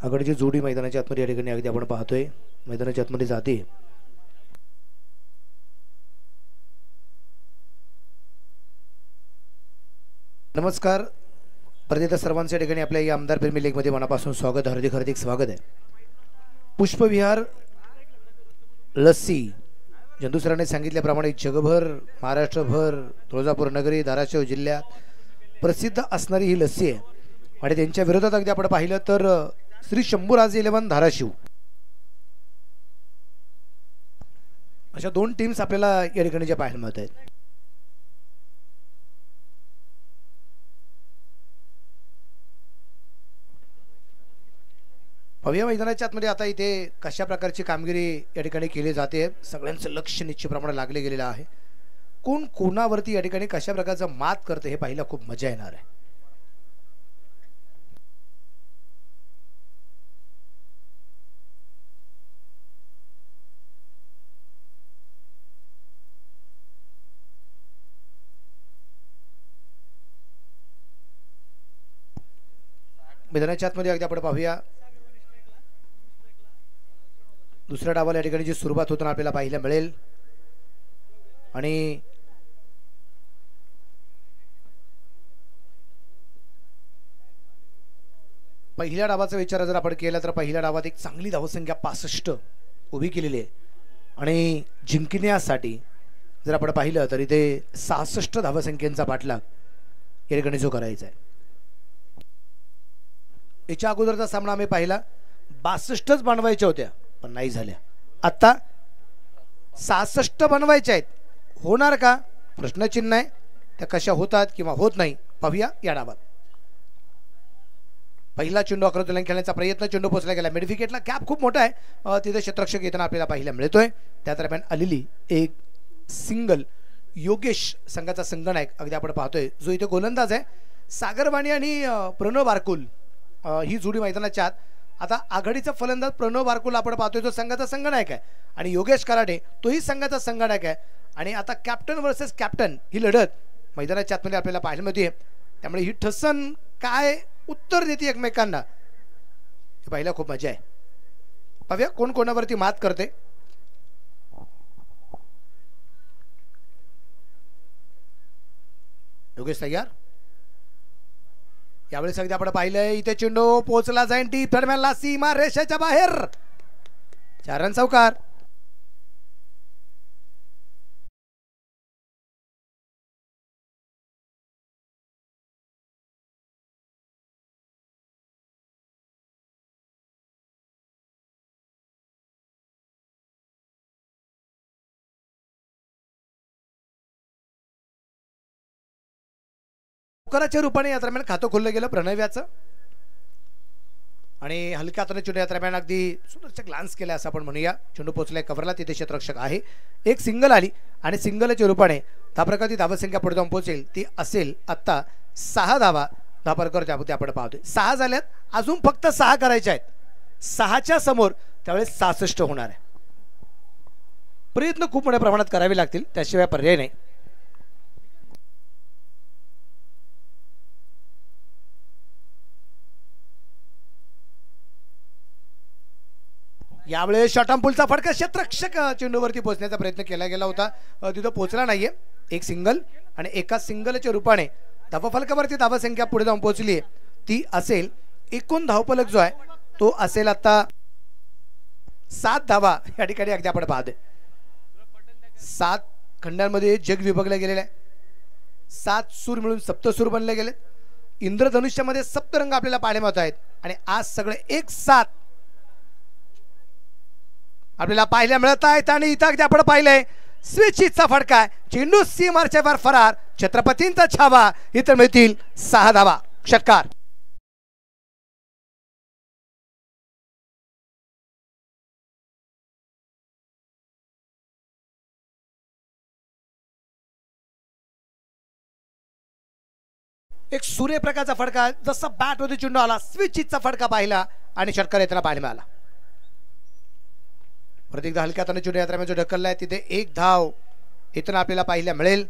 आघाडीची जोडी मैदानाच्या आतमध्ये या ठिकाणी अगदी आपण पाहतोय, मैदानाच्या आतमध्ये जाते. नमस्कार, प्रदेता सर्वांचं या ठिकाणी आपल्या या आमदार प्रेमी लीग मध्ये मनापासून स्वागत, हार्दिक हार्दिक स्वागत आहे. पुष्पविहार लस्सी, जंतू सरांनी सांगितल्याप्रमाणे जगभर, महाराष्ट्रभर, तुळजापूर नगरी, धाराशिव जिल्ह्यात प्रसिद्ध असणारी ही लस्सी आहे. आणि त्यांच्या विरोधात अगदी आपण पाहिलं तर श्री शंभूराज 11 धाराशिव, अशा दोन टीम्स आपल्याला या ठिकाणी ज्या पाहायला मिळत आहेत. भव्य मैदानाच्या आतमध्ये आता इथे कशा प्रकारची कामगिरी या ठिकाणी केली जाते, सगळ्यांचं लक्ष निश्चितप्रमाणे लागले गेलेलं आहे. कोण कोणावरती या ठिकाणी कशा प्रकारचं मात करते हे पाहायला खूप मजा येणार आहे. मैदानाच्या आतमध्ये अगदी आपण पाहूया, दुसऱ्या डावाला या ठिकाणी जी सुरुवात होताना आपल्याला पाहायला मिळेल. आणि पहिल्या डावाचा विचार जर आपण केला तर पहिल्या डावात एक चांगली धावसंख्या 65 उभी केलेली आहे. आणि जिंकण्यासाठी जर आपण पाहिलं तर इथे 66 धावसंख्येचा पाठलाग या ठिकाणी जो करायचा आहे. याच्या अगोदरचा सामना आम्ही पाहिला, 62च बनवायच्या होत्या पण नाही झाल्या. आता 66 बनवायच्या आहेत, होणार का प्रश्नचिन्ह आहे. त्या कशा होतात किंवा होत नाही पाहूया या डावात. पहिला चेंडू आकृतीला खेळण्याचा प्रयत्न, चेंडू पोहोचला गेला मिड विकेटला. गॅप खूप मोठा आहे, तिथे क्षेत्ररक्षक येताना आपल्याला पाहायला मिळतोय. त्या दरम्यान आलेली एक सिंगल योगेश संघाचा संगणक अगदी आपण पाहतोय, जो इथे गोलंदाज आहे. सागरवाणी आणि प्रणव बारकुल ही जोडी मैदानाच्या आत. आता आघाडीचा फलंदाज प्रणव बारकुल आपण पाहतोय, जो संघाचा संगणक आहे. आणि योगेश कराडे तोही संघाचा संगणक आहे. आणि आता कॅप्टन वर्सेस कॅप्टन ही लढत मैदानाच्या आतमध्ये आपल्याला पाहायला मिळते. त्यामुळे ही ठसन काय उत्तर देते एकमेकांना हे पाहायला खूप मजा आहे. पाहूया कोण कोणावरती मात करते. योगेश तयार. यावेळेस अगदी आपण पाहिलंय इथे चेंडू पोहोचला जाईल टी दरम्यानला सीमा रेषेच्या बाहेर. 4 रन चौकार. कराच्या रूपाने या दरम्यान खातं खोललं गेलं प्रणव्याचं आणि हलक्या हाताने चेंडू या दरम्यान अगदी सुंदरचा ग्लान्स केला असं आपण म्हणूया. चेंडू पोहोचलाय कव्हरला, तिथे क्षेत्ररक्षक आहे. एक सिंगल आली आणि सिंगलच्या रूपाने धापरकर ती धावसंख्या पुढे जाऊन पोहोचेल ती असेल आता 6 धावा. धापरकर त्यामध्ये आपण पाहतोय 6 झाल्यात, अजून फक्त 6 करायच्या आहेत. 6च्या समोर त्यावेळेस 66 होणार आहे. प्रयत्न खूप मोठ्या प्रमाणात करावे लागतील, त्याशिवाय पर्याय नाही. यावेळेस शॉटॉम्पूलचा फटका क्षेत्ररक्षक चेंडूवरती पोहोचण्याचा प्रयत्न केला गेला होता, तिथं पोहोचला नाहीये. एक सिंगल आणि एका सिंगलच्या रूपाने धावफलकावरती धावसंख्या पुढे जाऊन पोहोचली आहे. ती असेल एकूण धावफलक जो आहे तो असेल आता 7 धावा. या ठिकाणी अगदी आपण पाहतोय 7 खंडांमध्ये जग विभागले गेलेले आहे. 7 सूर मिळून सप्तसूर बनले गेले. इंद्रधनुष्यामध्ये सप्तरंग आपल्याला पाहायला मिळत आहेत आणि आज सगळे एक साथ आपल्याला पाहायला मिळत आहेत. आणि इथं अगदी आपण पाहिलंय स्विचिचा फटका, चेंडू सीमारच्या वर फरार, छत्रपतींचा छावा. इथं मिळतील 6 धावा. षटकार. एक सूर्यप्रकाशचा फटका, जसा बॅट मध्ये चेंडू आला स्विचिचा फटका पाहिला आणि षटकार येताना पाहायला मिळाला. प्रत्येकदा हलक्या हाताने चेंडू यात्रा जो ढकललाय तिथे एक धाव इथं आपल्याला पाहायला मिळेल.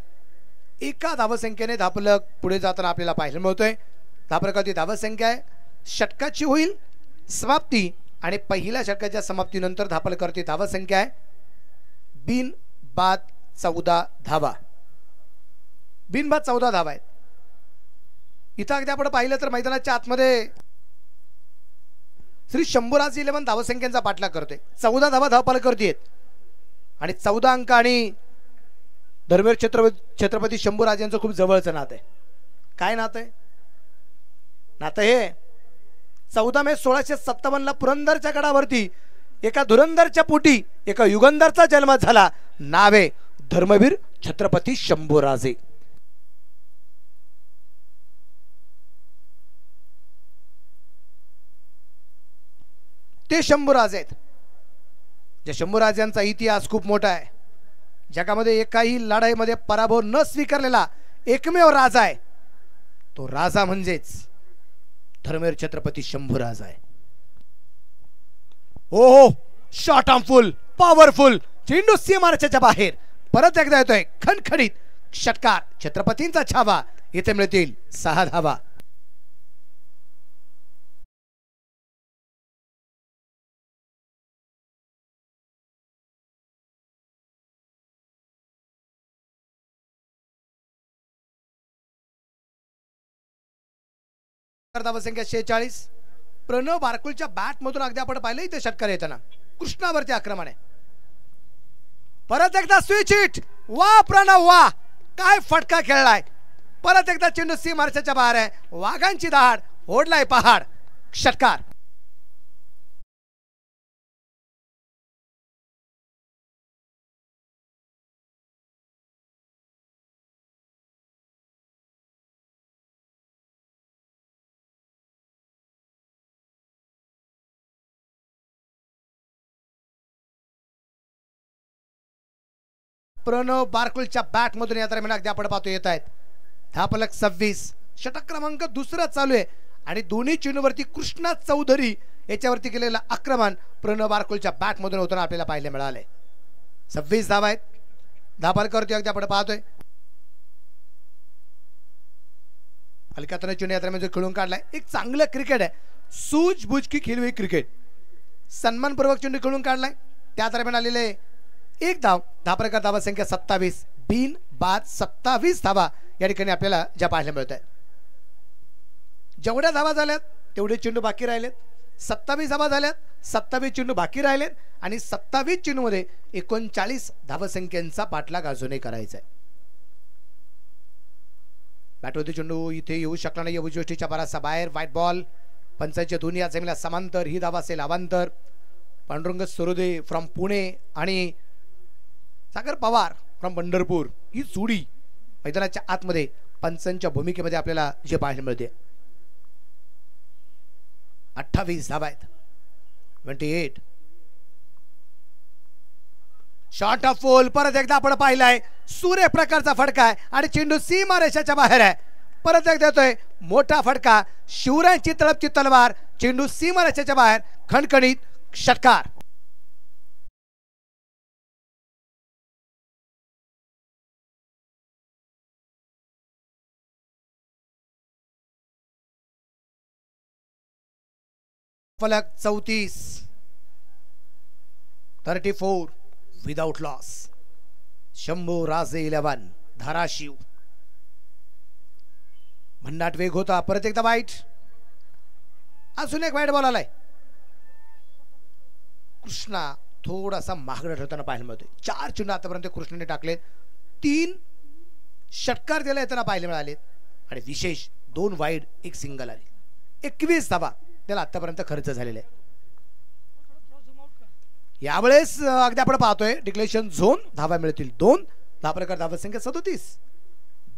एका धावसंख्येने धापलक पुढे जाताना आपल्याला पाहायला मिळतोय. धापलकाची धावसंख्या आहे षटकाची होईल समाप्ती आणि पहिल्या षटकाच्या समाप्तीनंतर धापलकाची धावसंख्या आहे बिन बाद 14 धावा. बिनबाद 14 धावा आहेत. इथं अगदी आपण पाहिलं तर मैदानाच्या आतमध्ये श्री शंभूराज 11 धावसंख्यांचा पाठलाग करतोय. 14 धावा धावफलकावरती आहेत आणि 14 अंक आणि धर्मवीर छत्रपती शंभूराज यांचं खूप जवळचं नातं आहे. काय नातं आहे? नातं हे 14 मे 1657 पुरंदरच्या गडावरती एका धुरंदरच्या पोटी एका युगंधरचा जन्म झाला. नावे धर्मवीर छत्रपती शंभूराजे. ते शंभूराज आहेत. ज्या शंभूराजांचा इतिहास खूप मोठा आहे. जगामध्ये एकाही लढाईमध्ये पराभव न स्वीकारलेला एकमेव राजा आहे. तो राजा म्हणजेच धर्मवीर छत्रपती शंभूराज आहे. हो शॉट आर्म फुल पॉवरफुल, चेंडू सीमारेषेच्या बाहेर परत एकदा येतोय खणखणीत षटकार. छत्रपतींचा छावा. इथे मिळतील 6 धावा. धावसंख्या 46. प्रणव बारकुलच्या बॅट मधून अगदी आपण पाहिलं इथे षटकार येताना कृष्णावरती आक्रमण आहे. परत एकदा स्विच हिट. वा प्रणव वा, काय फटका खेळलाय. परत एकदा चेंडू सीमारेषेच्या बाहेर आहे. वाघांची दहाड ओढलाय पहाड. षटकार. प्रणव बारकुलच्या बॅट मधून या दरम्यान अगदी आपण पाहतो येत आहेत धापलक 26. षटक क्रमांक दुसरा चालू आहे आणि दोन्ही चेंडूवरती कृष्णा चौधरी याच्यावरती केलेलं आक्रमण प्रणव बारकुलच्या बॅट मधून होताना आपल्याला पाहायला मिळाले. 26 धावा आहेत. धापलकावरती अगदी आपण पाहतोय हलक्यातून चेंडू या दरम्यान जो खेळून काढलाय. एक चांगलं क्रिकेट आहे. सूझबूझ की खेळी हुई क्रिकेट. सन्मानपूर्वक चेंडू खेळून काढलाय. त्या दरम्यान आलेले एक धाव. धापलकर धावा संख्या 27. बिन बाद 27 धावा या ठिकाणी आपल्याला ज्या पाहायला मिळत आहेत. जेवढ्या धावा झाल्यात तेवढे चेंडू बाकी राहिलेत. 27 धावा झाल्यात. 27 चेंडू बाकी राहिलेत आणि 27 चेंडू मध्ये 39 धावसंख्यांचा पाठलाग अजूनही करायचा आहे. बॅटवरती चेंडू इथे येऊ शकला नाही. उजवीष्टीच्या बराचसा बाहेर. White ball. पंचांच्या दोन्ही या जमिनीला समांतर. ही धावा असेल अवांतर. पांडुरंग सरोदे फ्रॉम पुणे आणि सागर पवार फ्रॉम पंढरपूर ही जोडी मैदानाच्या आतमध्ये पंचांच्या भूमिकेमध्ये आपल्याला जे पाहायला मिळते. 28 धावा आहेत. 28. शॉट ऑफ फॉल परत एकदा आपण पाहिलाय. सूर्यप्रकारचा फटका आहे आणि चेंडू सीमारेषेच्या बाहेर आहे. परत एकदा येतोय मोठा फटका. शिवरायांची तळपची तलवार. चेंडू सीमारेषेच्या बाहेर. खणखणीत षटकार. फलक 34. 34 विदाउट लॉस. शंभू राजे 11 धाराशिव. भन्नाट वेग होता. परत एकदा वाईट. अजून एक वाईट बॉल आलाय. कृष्णा थोडासा महागडा ठरताना पाहायला मिळतोय. 4 चेंडू आतापर्यंत कृष्णाने टाकले. 3 षटकार द्यायला येताना पाहायला मिळाले आणि विशेष 2 वाईड 1 सिंगल आले. 21 धावा त्याला आतापर्यंत खर्च झालेला आहे. यावेळेस अगदी आपण पाहतोय डिक्लेरेशन झोन. धावा मिळतील 2. धाप्रकार धावा संख्या 37.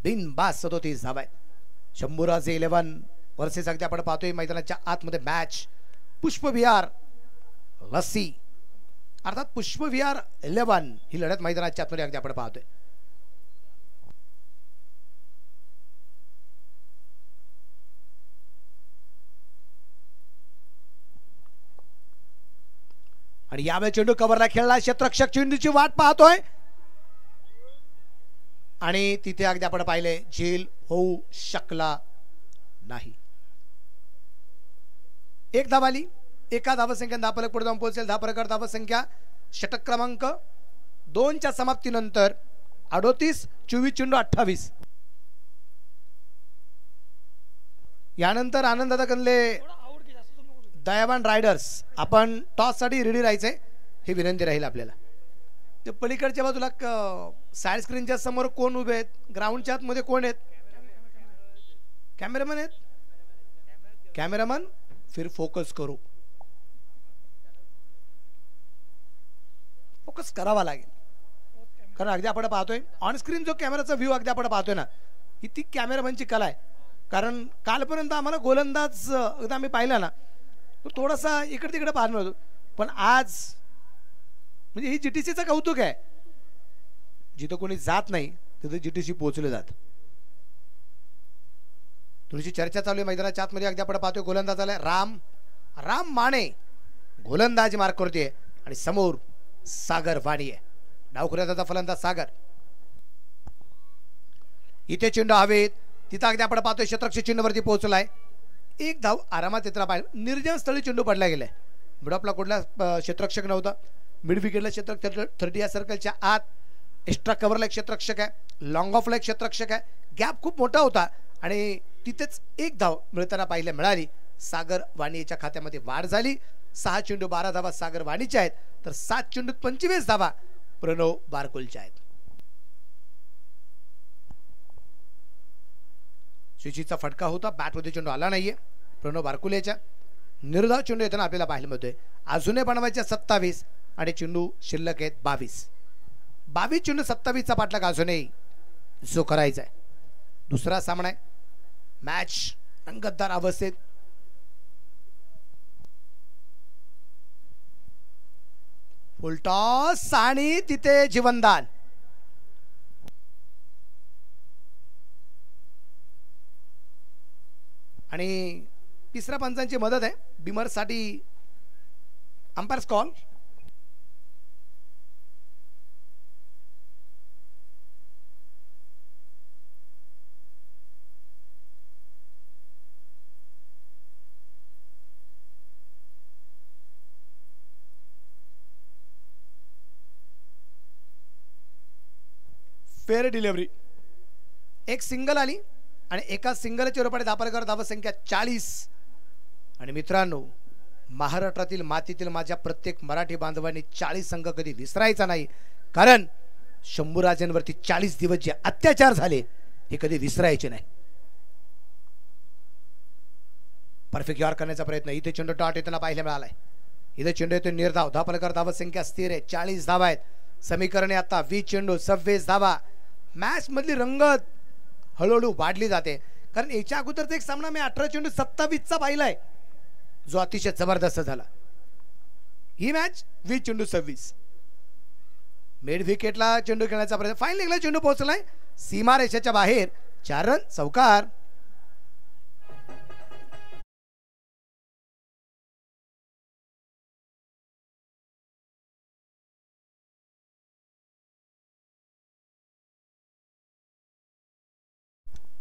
बिनबास 37 धावा आहेत. शंभूराजे 11 वर्सेस अगदी आपण पाहतोय मैदानाच्या आतमध्ये मॅच. पुष्पविहार लस्सी अर्थात पुष्पविहार 11 ही लढत मैदानाच्या आतमध्ये अगदी आपण पाहतोय. आणि यावेळी चेंडू कव्हरला खेळला. क्षेत्ररक्षक चेंडूची वाट पाहतोय आणि तिथे अगदी आपण पाहिले झेल होऊ शकला नाही. 1 धाव आली. एका धावसंख्येने धापलक पुढे जाऊन पोहोचेल. धाप्रकार धावसंख्या षटक क्रमांक 2च्या समाप्तीनंतर 38. 24 चेंडू 28. यानंतर आनंददादा कनले दयावान रायडर्स आपण टॉस साठी रेडी राहायचे ही विनंती राहील आपल्याला. ते पलीकडच्या बाजूला साइड स्क्रीनच्या समोर कोण उभे आहेत? ग्राउंडच्या आतमध्ये कोण आहेत? कॅमेरामन आहेत. कॅमेरामन फिर फोकस करू. फोकस करावा लागेल कारण अगदी आपण पाहतोय ऑन स्क्रीन जो कॅमेराचा व्ह्यू अगदी आपण पाहतोय ना ही ती कॅमेरामनची कला आहे. कारण कालपर्यंत आम्हाला गोलंदाज अगदी आम्ही पाहिला ना तो थोडासा इकडे तिकडे पाहत नव्हतो. पण आज म्हणजे ही जीटीसीचं कौतुक आहे. जिथं कोणी जात नाही तिथं जीटीसी पोहोचले जात. थोडीशी चर्चा चालू आहे मैदानाच्या आतमध्ये. अगदी आपण पाहतोय गोलंदाज आलाय राम माने गोलंदाजी मार्क करतोय आणि समोर सागर वाणी आहे. डावखुऱ्याचा फलंदाज सागर. इथे चेंडू हवेत. तिथं अगदी आपण पाहतोय क्षेत्ररक्षक चेंडूवरती पोहोचलाय. 1 धाव आरामात येताना पाहिजे. निर्जन स्थळी चेंडू पडला गेलाय. मिडऑफला कुठला क्षेत्ररक्षक नव्हता. मिड विकेटला क्षेत्ररक्षक 30 या सर्कलच्या आत. एक्स्ट्रा कव्हरला एक क्षेत्ररक्षक आहे. लॉंग ऑफला एक क्षेत्ररक्षक आहे. गॅप खूप मोठा होता आणि तिथेच 1 धाव मिळताना पाहायला मिळाली. सागर वाणीच्या खात्यामध्ये वाढ झाली. 6 चेंडू 12 धावा सागर वाणीच्या आहेत तर 7 चेंडूत 25 धावा प्रणव बारकुलच्या आहेत. स्विचीचा फटका होता. बॅटमध्ये चेंडू आला नाहीये प्रणव बारकुलेच्या. निर्धाव चेंडू येताना आपल्याला पाहायला मिळतोय. अजूनही बनवायच्या 27 आणि चेंडू शिल्लक आहेत 22. 22 चेंडू 27चा पाठलाग अजूनही जो करायचा आहे. दुसरा सामना आहे. मॅच रंगतदार अवस्थेत. फुल टॉस आणि तिथे जीवनदान. आणि तिसऱ्या पंचांची मदत आहे. बिमर साठी umpires call. Fair delivery. 1 single आली आणि एका सिंगलच्या रूपाने धापलकर धावसंख्या 40. आणि मित्रांनो महाराष्ट्रातील मातीतील माझ्या प्रत्येक मराठी बांधवांनी 40 अंक कधी विसरायचा नाही. कारण शंभूराजांवरती 40 दिवस जे अत्याचार झाले हे कधी विसरायचे नाही. परफेक्ट यॉर्क करण्याचा प्रयत्न. इथे चेंडू डॉट येताना पाहायला मिळालाय. इथे चेंडू येतो निर्धाव. धापलकर धावसंख्या स्थिर आहे. 40 धावा आहेत. समीकरणे आता 20 चेंडू 26 धावा. मॅच मधली रंगत हळूहळू वाढली जाते. कारण याच्या अगोदरचा एक सामना मी 18 चेंडू 27चा पाहिलाय, जो अतिशय जबरदस्त झाला. ही मॅच 20 चेंडू 26. मिड विकेटला चेंडू खेळण्याचा प्रयत्न, फाईन लेगला चेंडू पोहोचलाय सीमा रेषेच्या बाहेर. 4 रन, चौकार.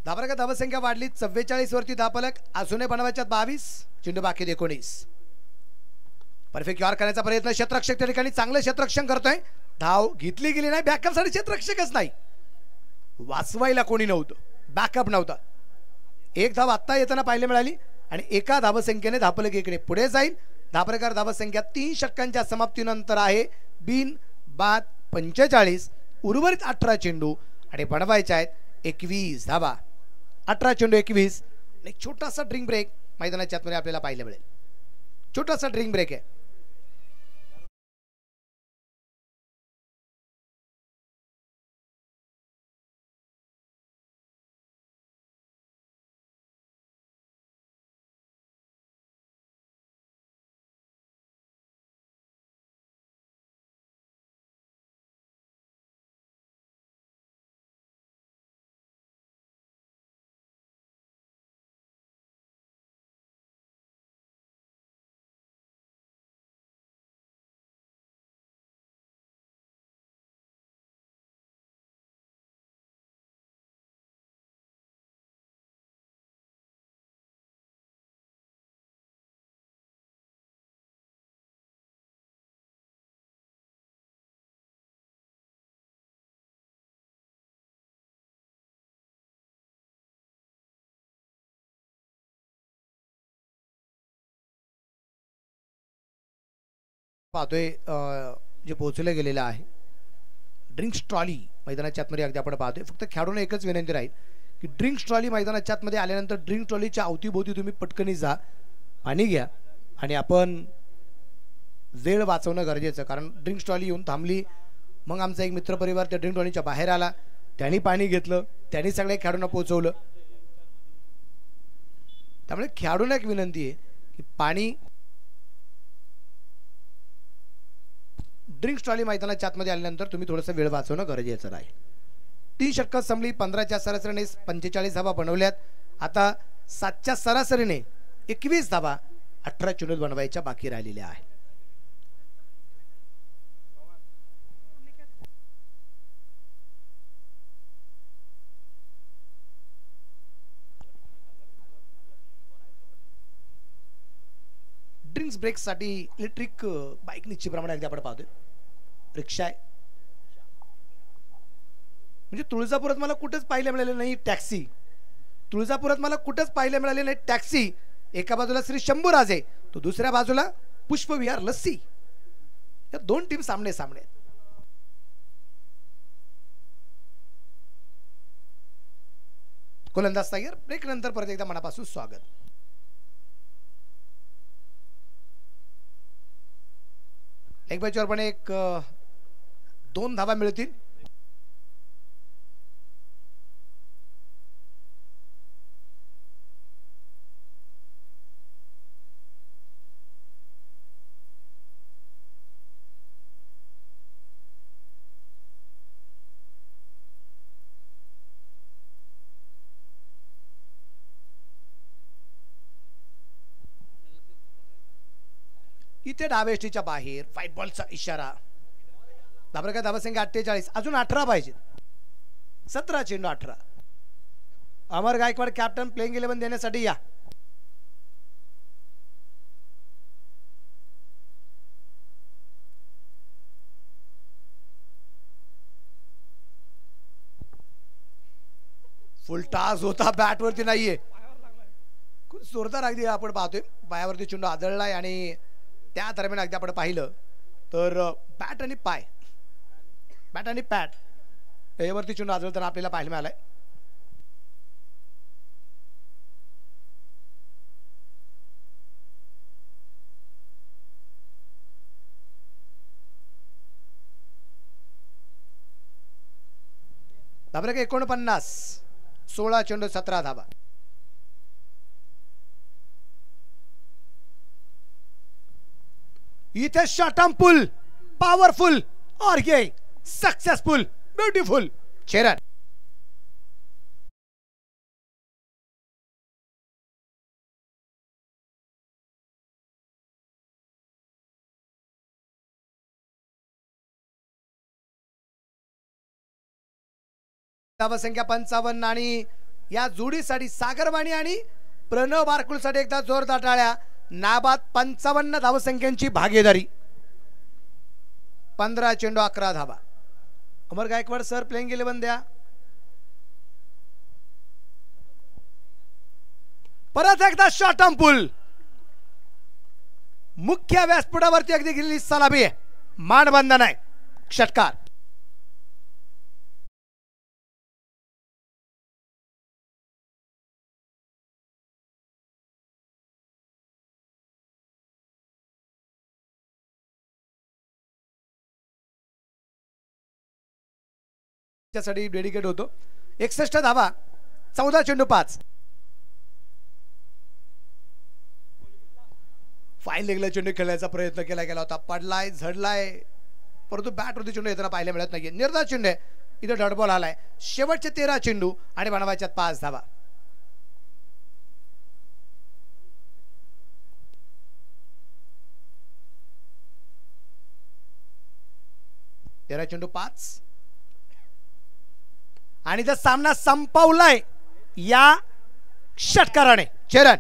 धाबा धावसंख्या वाढली 44 वरती धापलक अजूनही बनवायच्यात 22. चेंडू बाकी 19. परफेक्ट यॉर्क करण्याचा प्रयत्न, क्षेत्ररक्षक त्या ठिकाणी चांगलं क्षेत्ररक्षण करतोय. धाव घेतली गेली नाही, बॅकअप साठी क्षेत्ररक्षकच नाही, वाचवायला कोणी नव्हतं, बॅकअप नव्हता. एक धाव आत्ता येताना पाहायला मिळाली आणि एका धावसंख्येने धापलक इकडे पुढे जाईल. धापरेकर धावसंख्या 3 षटकांच्या समाप्तीनंतर आहे बिन बाद 45. उर्वरित 18 चेंडू आणि बनवायचे आहेत 21 धावा. 18 चेंडू 21. एक छोटासा ड्रिंक ब्रेक मैदानाच्या आतमध्ये आपल्याला पाहायला मिळेल. छोटासा ड्रिंक ब्रेक आहे. पाहतोय जे पोहोचले गेलेलं आहे ड्रिंक्स ट्रॉली मैदानाच्या आतमध्ये. अगदी आपण पाहतोय. फक्त खेळाडूंना एकच विनंती राहील की ड्रिंक्स ट्रॉली मैदानाच्या आतमध्ये आल्यानंतर ड्रिंक ट्रॉलीच्या अवतीभोवती तुम्ही पटकनी जा, पाणी घ्या आणि आपण वेळ वाचवणं गरजेचं. कारण ड्रिंक्स ट्रॉली येऊन थांबली, मग आमचा एक मित्रपरिवार त्या ड्रिंक ट्रॉलीच्या बाहेर आला, त्यांनी पाणी घेतलं, त्यांनी सगळ्या खेळाडूंना पोहोचवलं. त्यामुळे खेळाडूंना एक विनंती आहे की पाणी ड्रिंक्स ट्रॉली मैदानाच्या आतमध्ये आल्यानंतर तुम्ही थोडंसं वेळ वाचवणं गरजेचं आहे. 3 षटकं संपली. 15च्या सरासरीने 45 धावा बनवल्यात. आता 7च्या सरासरीने 21 धावा 18 चेंडूत बनवायच्या बाकी राहिलेल्या आहेत. ड्रिंक्स ब्रेक साठी इलेक्ट्रिक बाईक निश्चितप्रमाणे अगदी आपण पाहतोय. रिक्षा आहे, म्हणजे तुळजापुरात मला कुठेच पाहायला मिळाले नाही टॅक्सी. तुळजापुरात मला कुठेच पाहायला मिळाले नाही टॅक्सी. एका बाजूला श्री शंभूराजे, तो दुसऱ्या बाजूला पुष्पविहार लस्सी. या 2 टीम सामने सामने. गोलंदाज टायगर ब्रेक नंतर परत एकदा मनापासून स्वागत. एक बॅचवर पण एक 2 धावा मिळतील. इथे डावेष्टीच्या बाहेर व्हाईट बॉलचा इशारा. धाबरकर धावसंख्या 48. अजून 18 पाहिजे. 17 चेंडू 18. अमर गायकवाड कॅप्टन प्लेइंग 11 देण्यासाठी या. फुल टास होता, बॅट वरती नाहीये. खूप जोरदार अगदी आपण पाहतोय पायावरती चेंडू आदळलाय आणि त्या दरम्यान अगदी आपण पाहिलं तर बॅट आणि पाय, बॅट आणि पॅट यावरती चेंडू आदळताना आपल्याला पाहायला मिळालाय. धाबरकर 49. 16 चेंडू 17 धावा. इथे शॉट ऑन पुल, पॉवरफुल और ये सक्सेसफुल, ब्यूटीफुल. चेरन धावसंख्या 55 आणि या जोडीसाठी सागरवाणी आणि प्रणव बारकुलसाठी एकदा जोरदार टाळ्या. नाबाद 55 धावसंख्यांची भागीदारी. 15 चेंडू 11 धावा. अमर गायकवाड सर प्लेइंग 11 द्या. परत एकदा शॉट ऑन पुल, मुख्य व्यासपीठावरती अगदी गेलेली सलामी आहे. मानबंधन आहे. षटकार. साठी डेडिकेट होतो. 61 धावा, 14 चेंडू 5. फाईन लेगला चेंडू खेळण्याचा प्रयत्न केला गेला होता. पडलाय, झडलाय, परंतु बॅटवरती चेंडू येताना पाहायला मिळत नाहीये. निर्धार चेंडू आहे. इथे डॉट बॉल आलाय. शेवटचे 13 चेंडू आणि बनवायच्यात 5 धावा. 13 चेंडू 5 आणि जर सामना संपवलाय या षटकाराने. चरण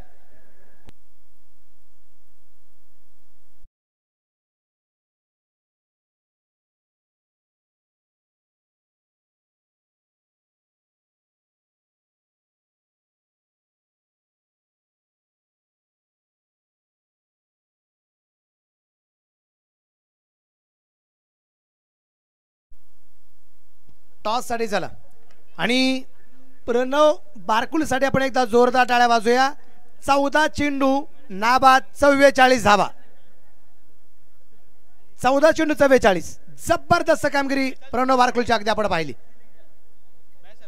टॉस साठी झाला आणि प्रणव बारकुलसाठी आपण एकदा जोरदार टाळ्या वाजूया. 14 चेंडू नाबाद 44 धावा. 14 चेंडू 44. जबरदस्त कामगिरी प्रणव बारकुलची अगदी आपण पाहिली.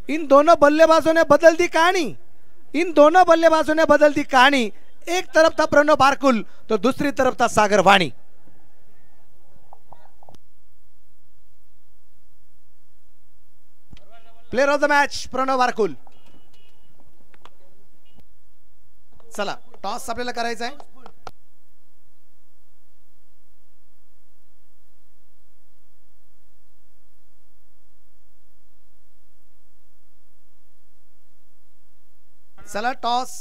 इन दोनों बल्लेबाजों ने बदल दी कहानी. इन दोनों बल्लेबाजों ने बदल दी कहानी. एक तरफ था प्रणव बारकुल तो दूसरी तरफ था Sagar Wani. Player of the match Pranav Barkul. चला टॉस आपल्याला करायचा आहे. चला टॉस